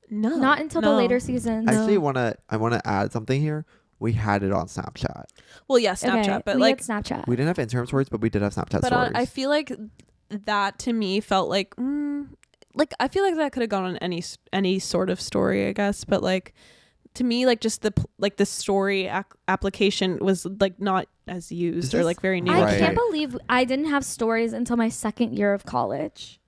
No. Not until the later seasons. Actually, I wanna add something here. We had it on Snapchat. Well, yeah, Snapchat, okay, but we like had Snapchat. We didn't have Instagram stories, but we did have Snapchat but stories. I feel like that to me felt like I feel like that could have gone on any sort of story, I guess, but like to me, like just the story application was like not as used or like very new. I can't believe I didn't have stories until my second year of college.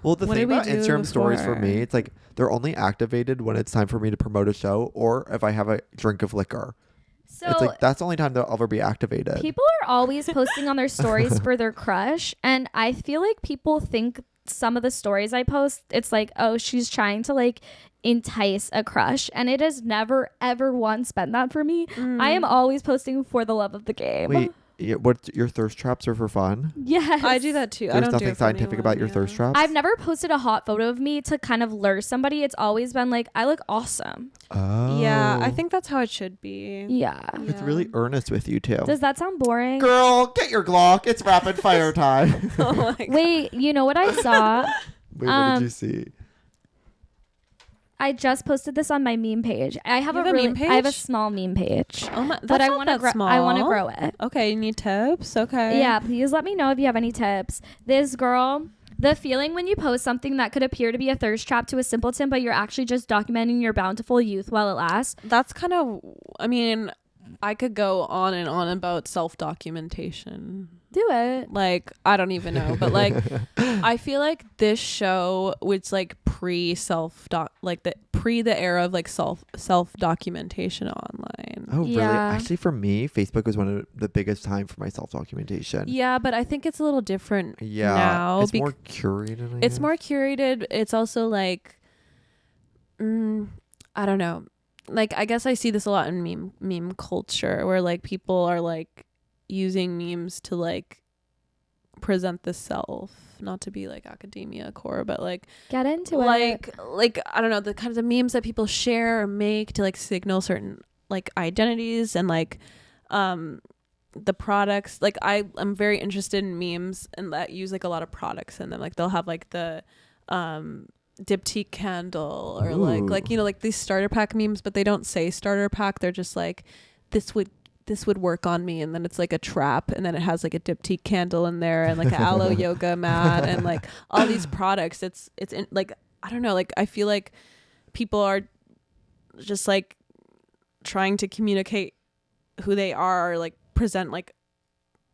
Well, the thing about Instagram stories for me, it's like they're only activated when it's time for me to promote a show or if I have a drink of liquor. So it's like that's the only time they'll ever be activated. People are always posting on their stories for their crush, and I feel like people think some of the stories I post, it's like, oh, she's trying to like entice a crush, and it has never ever once been that for me. I am always posting for the love of the game. Wait, what, your thirst traps are for fun? Yes, I do that too. There's I don't nothing scientific about your thirst traps. I've never posted a hot photo of me to kind of lure somebody. It's always been like, I look awesome. Oh. Yeah, I think that's how it should be. Yeah. It's really earnest with you too. Does that sound boring? Girl, get your Glock. It's rapid fire time. Oh my God. Wait, you know what I saw? Wait, what did you see? I just posted this on my meme page. I have You a have a meme page? I have a small meme page. Oh my, But I want to small. I want to grow it. Okay, you need tips? Okay. Yeah, please let me know if you have any tips. This girl, the feeling when you post something that could appear to be a thirst trap to a simpleton, but you're actually just documenting your bountiful youth while it lasts. That's kind of, I mean, I could go on and on about self-documentation. Do it. Like, I don't even know, but like, I feel like this show was like pre the era of like self documentation online. Oh, really? Yeah. Actually, for me, Facebook was one of the biggest time for my self-documentation. Yeah, but I think it's a little different Yeah, now. it's more curated. I It's guess. more curated. It's also like, I don't know. Like, I guess I see this a lot in meme culture where like people are like using memes to like present the self, not to be like academia core, but like Get into like it. I don't know, the kinds of memes that people share or make to like signal certain like identities and like the products. Like I'm very interested in memes and that use like a lot of products in them. Like they'll have like the diptyque candle or like you know, like these starter pack memes, but they don't say starter pack. They're just like, this would work on me, and then it's like a trap, and then it has like a diptyque candle in there and like an aloe yoga mat and like all these products. It's in, like, I don't know, like I feel like people are just like trying to communicate who they are or like present like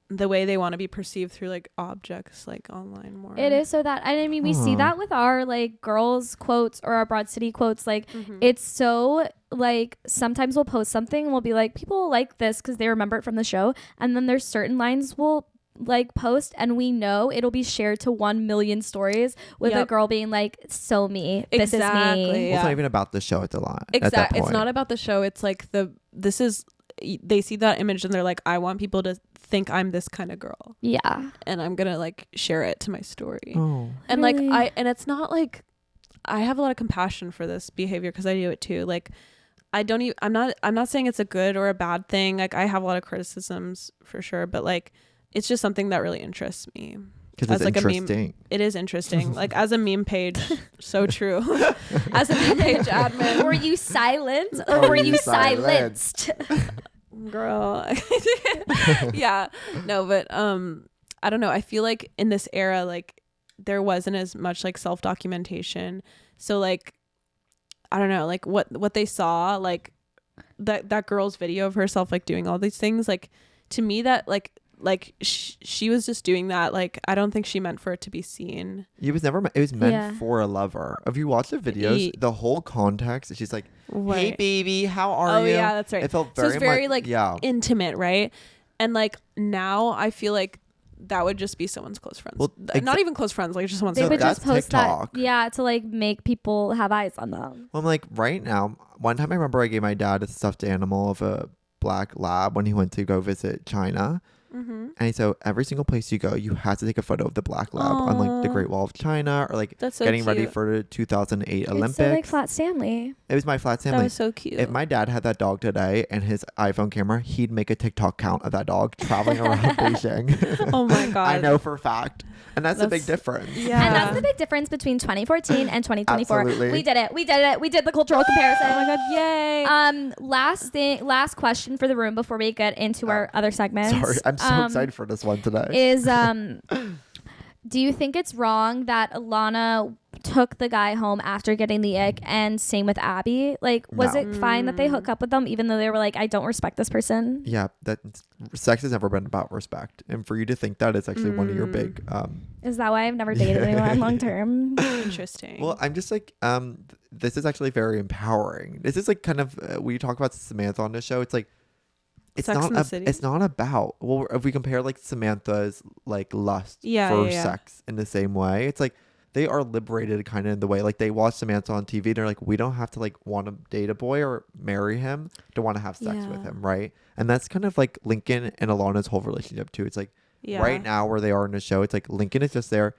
the way they want to be perceived through like objects like online more. It is so that, and I mean, we see that with our like girls quotes or our Broad City quotes. Like it's so like sometimes we'll post something and we'll be like, people like this because they remember it from the show, and then there's certain lines we'll like post and we know it'll be shared to 1 million stories with a girl being like, so me, this is me. Well, it's not even about the show at the line. Exactly. It's not about the show. It's like they see that image and they're like, I want people to think I'm this kind of girl. Yeah. And I'm gonna like share it to my story. Oh. And really? like it's not like, I have a lot of compassion for this behavior because I do it too. Like I'm not saying it's a good or a bad thing. Like I have a lot of criticisms for sure, but like it's just something that really interests me. Because it's like interesting. A meme, it is interesting. Like as a meme page, so true. As a meme page admin. Were you silent or were you silenced? Girl. Yeah. No, but I don't know. I feel like in this era, like there wasn't as much like self-documentation. So like, I don't know, like what they saw, like that girl's video of herself like doing all these things, like to me that like like she was just doing that. Like I don't think she meant for it to be seen. It was meant for a lover. If you watch the videos, the whole context, she's like, hey baby, how are you? Oh yeah, that's right. It felt very, so it's very much, like intimate, right? And like now I feel like that would just be someone's close friends. Well, not even close friends, like just someone's. They would just post TikTok. that, to like make people have eyes on them. Well, I'm like, right now, one time I remember I gave my dad a stuffed animal of a black lab when he went to go visit China. Mm-hmm. And so every single place you go, you have to take a photo of the black lab on like the Great Wall of China, or like getting ready for the 2008 Olympics. It's like Flat Stanley. It was my Flat Stanley. That was so cute. If my dad had that dog today and his iPhone camera, he'd make a TikTok count of that dog traveling around Beijing. Oh my God. I know for a fact. And that's a big difference. Yeah. And that's the big difference between 2014 and 2024. Absolutely. We did it. We did the cultural comparison. Oh my God, yay. Last question for the room before we get into our other segments. Sorry, I'm so excited for this one today. Is do you think it's wrong that Ilana took the guy home after getting the ick, and same with Abbi? Like, was it fine that they hook up with them even though they were like, I don't respect this person? Yeah, that sex has never been about respect, and for you to think that is actually one of your big is that why I've never dated anyone long term? Interesting. Well, I'm just like this is actually very empowering. This is like kind of we talk about Samantha on the show. It's like it's not about, well, if we compare like Samantha's like lust for sex in the same way, it's like they are liberated kind of in the way like they watch Samantha on TV. They're like, we don't have to like want to date a boy or marry him to want to have sex with him, right? And that's kind of like Lincoln and Ilana's whole relationship too. It's like right now where they are in the show, it's like Lincoln is just there.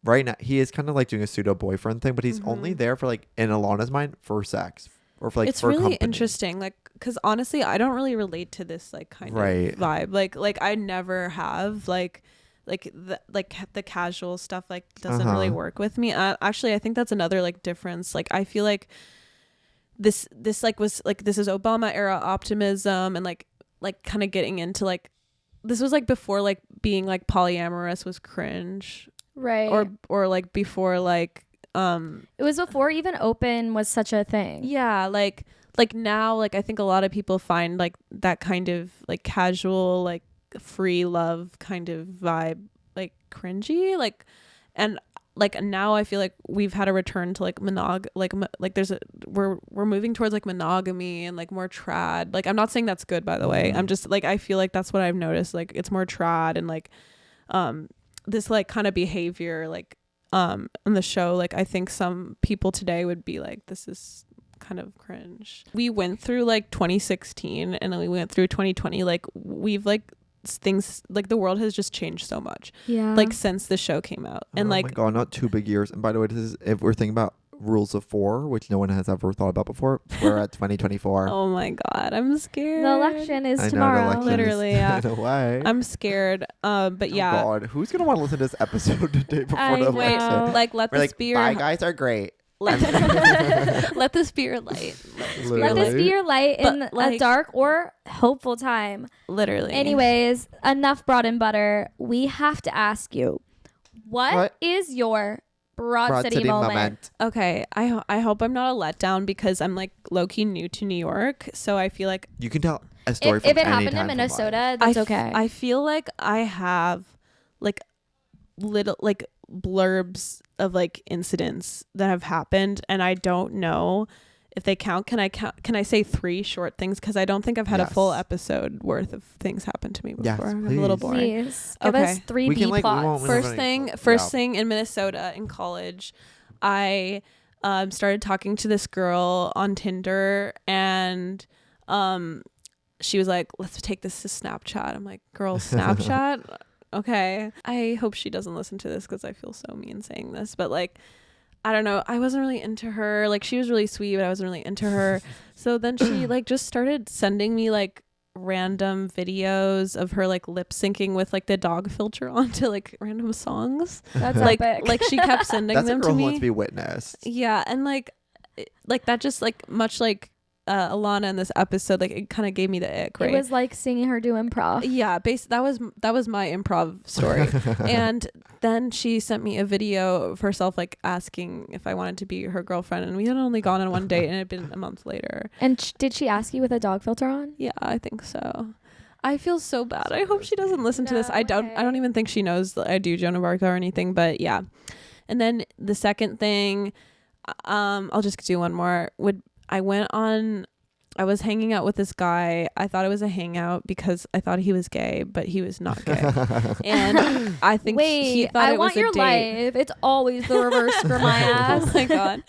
Right now, he is kind of like doing a pseudo boyfriend thing, but he's only there for like in Ilana's mind for sex. Or for, like, it's for really company. interesting, like, because honestly I don't really relate to this like kind of vibe, like I never have like the casual stuff like doesn't really work with me. Actually I think that's another like difference. Like I feel like this like was like, this is Obama era optimism, and like kind of getting into like, this was like before like being like polyamorous was cringe, right? Or like before like it was before even open was such a thing. Yeah, like now, like I think a lot of people find like that kind of like casual like free love kind of vibe like cringy, like, and like now I feel like we've had a return to like we're moving towards like monogamy and like more trad. Like I'm not saying that's good, by the way. I'm just like, I feel like that's what I've noticed, like it's more trad, and like this like kind of behavior like on the show, like I think some people today would be like, this is kind of cringe. We went through like 2016 and then we went through 2020, like we've like things like the world has just changed so much, like since the show came out. And like, oh my God, not 2 big years. And by the way, this is, if we're thinking about rules of 4, which no one has ever thought about before, we're at 2024. Oh my God, I'm scared. The election is tomorrow. Literally, yeah. In a way. I'm scared. But yeah. God, who's gonna want to listen to this episode the day before the election? Like, let this be your bye guys are great. Let this be your light. Let this be your light in a dark or hopeful time. Literally. Anyways, enough bread and butter. We have to ask you, what is your Broad City moment? Okay, I hope I'm not a letdown, because I'm like low-key new to New York, so I feel like you can tell a story if it happened in Minnesota, that's okay. I feel like I have like little like blurbs of like incidents that have happened, and I don't know if they count. Can I say 3 short things, because I don't think I've had a full episode worth of things happen to me before. Yes, I'm a little boring. Please give us 3 B plots. First thing in Minnesota in college, I started talking to this girl on Tinder, and she was like, let's take this to Snapchat. I'm like, girl, Snapchat? Okay. I hope she doesn't listen to this, because I feel so mean saying this, but like, I don't know, I wasn't really into her. Like, she was really sweet, but I wasn't really into her. So then she like just started sending me like random videos of her like lip syncing with like the dog filter onto like random songs. That's like epic. Like she kept sending That's them a girl to me. Who wants to be witnessed. Yeah, and like that just like much like Ilana in this episode, like it kind of gave me the ick, right? It was like seeing her do improv. Yeah, that was my improv story. And then she sent me a video of herself like asking if I wanted to be her girlfriend, and we had only gone on one date, and it had been a month later. And did she ask you with a dog filter on? Yeah, I think so. I feel so bad. I hope she doesn't listen to this. I don't even think she knows that I do Joan of Arca or anything, but yeah. And then the second thing, I'll just do one more. I was hanging out with this guy. I thought it was a hangout because I thought he was gay, but he was not gay. And I think he thought it was a date. I want your life. It's always the reverse for my ass. Oh my God.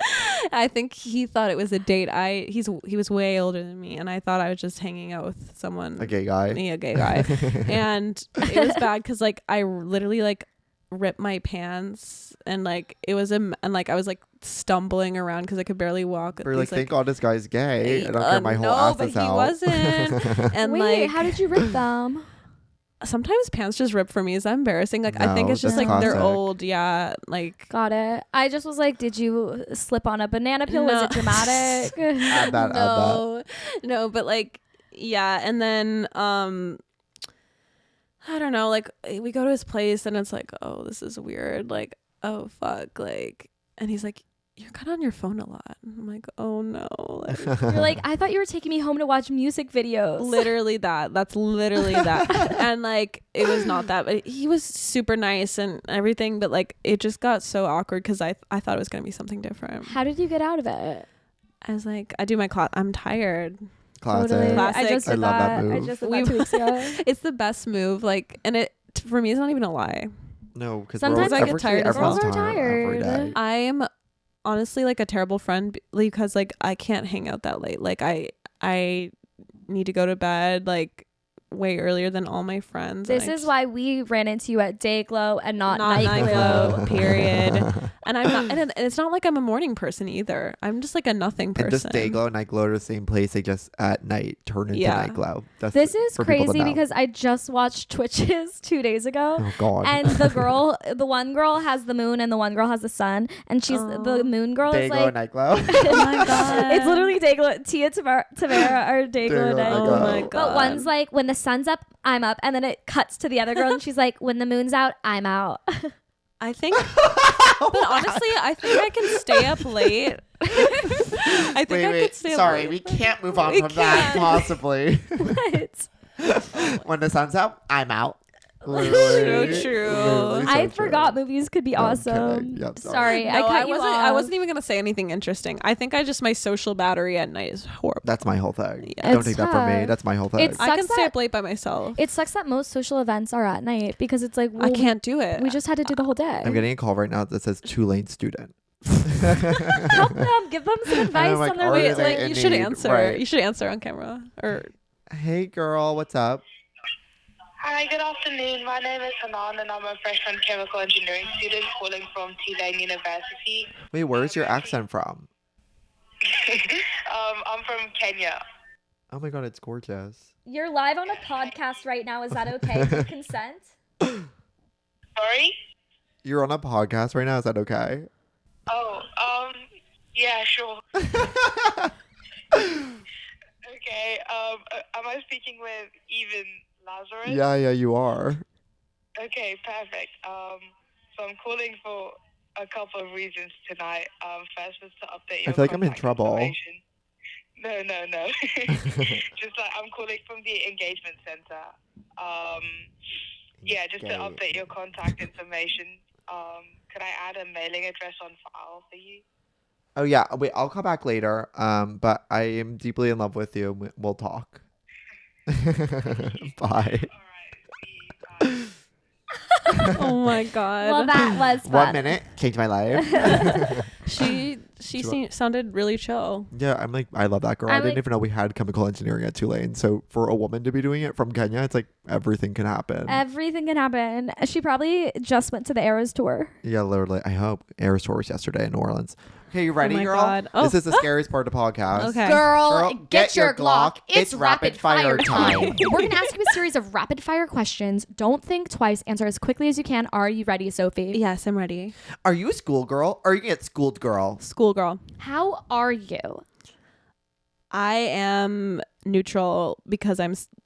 I think he thought it was a date. He was way older than me, and I thought I was just hanging out with someone. A gay guy. Yeah, a gay guy. And it was bad because like I literally like ripped my pants and like it was and like I was like stumbling around because I could barely walk. We're like, thank God this guy's gay. I don't care, my whole ass is out. No, but he wasn't. And wait, how did you rip them? Sometimes pants just rip for me. Is that embarrassing? Like, no, I think it's just like classic. They're old. Yeah, like. Got it. I just was like, did you slip on a banana peel? No. Was it dramatic? Add that. No, but like, yeah, and then I don't know, like we go to his place and it's like, oh, this is weird. Like, oh fuck, like, and he's like, you're kind of on your phone a lot. And I'm like, oh no. Like, you're like, I thought you were taking me home to watch music videos. Literally that. That's literally that. And like, it was not that, but he was super nice and everything. But like, it just got so awkward because I thought it was going to be something different. How did you get out of it? I was like, I do my class. I'm tired. Classic. Totally. Classic. I love that move. I just did that 2 weeks ago. It's the best move. Like, and it, for me, it's not even a lie. No, because sometimes I get tired. Girls are tired. I am honestly like a terrible friend because like I can't hang out that late. Like I need to go to bed like way earlier than all my friends. This is why we ran into you at day glow and not night glow. Period. And I'm not, and it's not like I'm a morning person either. I'm just like a nothing person. And just day glow and night glow are the same place. They just at night turn into night glow. This is crazy because I just watched Twitches 2 days ago. Oh God. And the one girl has the moon and the one girl has the sun, and she's the moon girl day is glow like night glow. Oh my God. It's literally day glow. Tia Tamara are day glow and night glow. Oh my God. But one's like, when the sun's up, I'm up, and then it cuts to the other girl and she's like, when the moon's out, I'm out. I think but honestly I think I can stay up late. I think I could stay up late. We can't move on from that possibly. What? When the sun's out, I'm out. So true. I forgot movies could be awesome. Yep, sorry. No, I wasn't even gonna say anything interesting. I think my social battery at night is horrible. That's my whole thing. Yeah. Don't take that from me. That's my whole thing. I can stay up late by myself. It sucks that most social events are at night because it's like, I can't do it. We just had to do the whole day. I'm getting a call right now that says Tulane student. Help them. Give them some advice on their way. Like you should answer. Right. You should answer on camera. Or hey girl, what's up? Hi, good afternoon. My name is Hanan and I'm a freshman chemical engineering student calling from Tulane University. Wait, where's your accent from? I'm from Kenya. Oh my God, it's gorgeous. You're live on a podcast right now. Is that okay? Do you consent? Sorry? You're on a podcast right now. Is that okay? Oh, yeah, sure. Okay, am I speaking with even Lazarus? Yeah, you are. Okay, perfect. So I'm calling for a couple of reasons tonight. First was to update your I feel like I'm in trouble. No. Just like I'm calling from the engagement center. Yeah, just to update your contact information. Could I add a mailing address on file for you? Oh yeah, wait, I'll call back later. But I am deeply in love with you. We'll talk. Bye. Oh my God. Well, that was fun. 1 minute changed my life. She sounded really chill. Yeah, I'm like, I love that girl. I didn't even know we had chemical engineering at Tulane. So for a woman to be doing it from Kenya, it's like everything can happen. Everything can happen. She probably just went to the Eras tour. Yeah, literally. I hope. Eras tour was yesterday in New Orleans. Okay, you ready, girl? God. Oh. This is the scariest part of the podcast. Okay. Girl, get your Glock. It's rapid fire time. time. We're going to ask you a series of rapid fire questions. Don't think twice. Answer as quickly as you can. Are you ready, Sophie? Yes, I'm ready. Are you a schoolgirl or are you get schooled girl? Schoolgirl. How are you? I am neutral because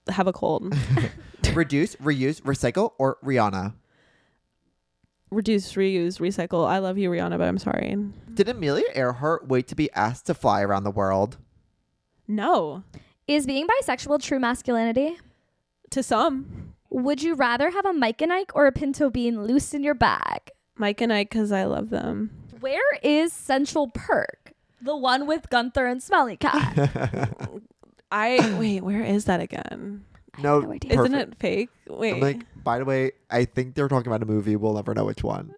have a cold. Reduce, reuse, recycle, or Rihanna? Reduce, reuse, recycle. I love you, Rihanna, but I'm sorry. Did Amelia Earhart wait to be asked to fly around the world? No. Is being bisexual true masculinity? to some. Would you rather have a Mike and Ike or a Pinto Bean loose in your bag? Mike and Ike, because I love them. Where is Central Perk? The one with Gunther and Smelly Cat. Wait, where is that again? No, no idea. Isn't it fake? Wait. I'm like, by the way, I think they're talking about a movie. We'll never know which one.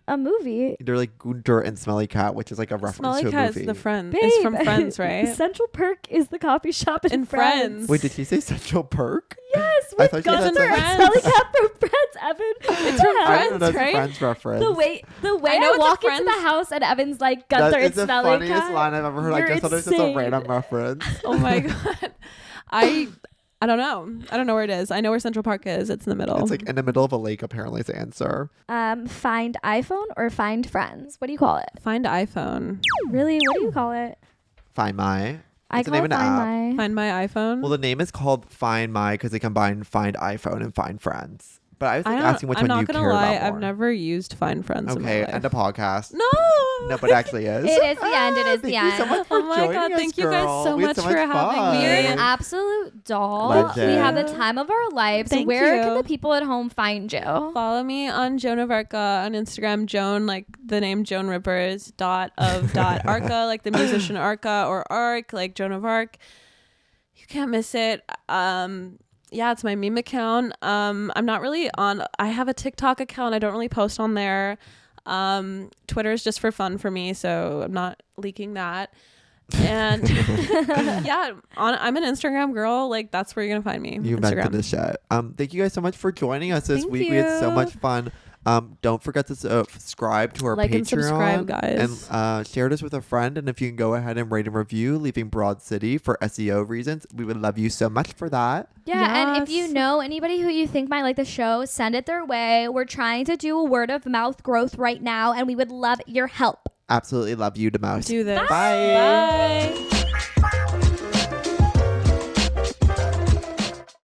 A movie? They're like Gunter and Smelly Cat, which is like a reference Smelly to a Cat movie. is the friend. Babe. It's from Friends, right? Central Perk is the coffee shop in Friends. Wait, did she say Central Perk? Yes, I with thought she said Gunther and Friends. Smelly Cat from Friends, Evan. It's from I Friends, don't know, that's a right? Friends reference. The way I know I it's a walk into Friends- the house and Evan's like Gunther That and is the Smelly funniest Cat. line I've ever heard. I You're just thought it was just a insane. random reference. Oh my God. I don't know. I don't know where it is. I know where Central Park is. It's in the middle. It's like in the middle of a lake, apparently, is the answer. Find iPhone or Find Friends? What do you call it? Find iPhone. Really? What do you call it? Find My. I It's the call name it of an Find app. My. Find my iPhone. Well, the name is called Find My because they combine Find iPhone and Find Friends. But I was like asking which I'm one not you gonna care lie. about more. I've never used Find Friends. Okay, in my end life. the podcast. No. No, but it actually is. It is the end. It is the Thank you so end. much for Oh my joining God, us, thank you guys girl. so We had much for having fun. me. You're an absolute doll. Legend. We had the time of our lives. Thank Where you. can the people at home find you? Follow me on Joan of Arca on Instagram. Joan, like the name Joan Rippers, Arca, like the musician Arca, or Arc, like Joan of Arc. You can't miss it. Yeah, it's my meme account. I'm not really on. I have a TikTok account. I don't really post on there. Twitter is just for fun for me, so I'm not leaking that. And yeah, I'm an Instagram girl. Like that's where you're gonna find me. You Instagram. meant the shit. Thank you guys so much for joining us this Thank week. We had so you. much fun. Don't forget to subscribe to our Like Patreon and subscribe, guys. and share this with a friend. And if you can go ahead and rate and review, leaving Broad City for SEO reasons, we would love you so much for that. Yeah, and if you Yes. know anybody who you think might like the show, send it their way. We're trying to do a word of mouth growth right now, and we would love your help. Absolutely love you the most. Do this. Bye. Bye.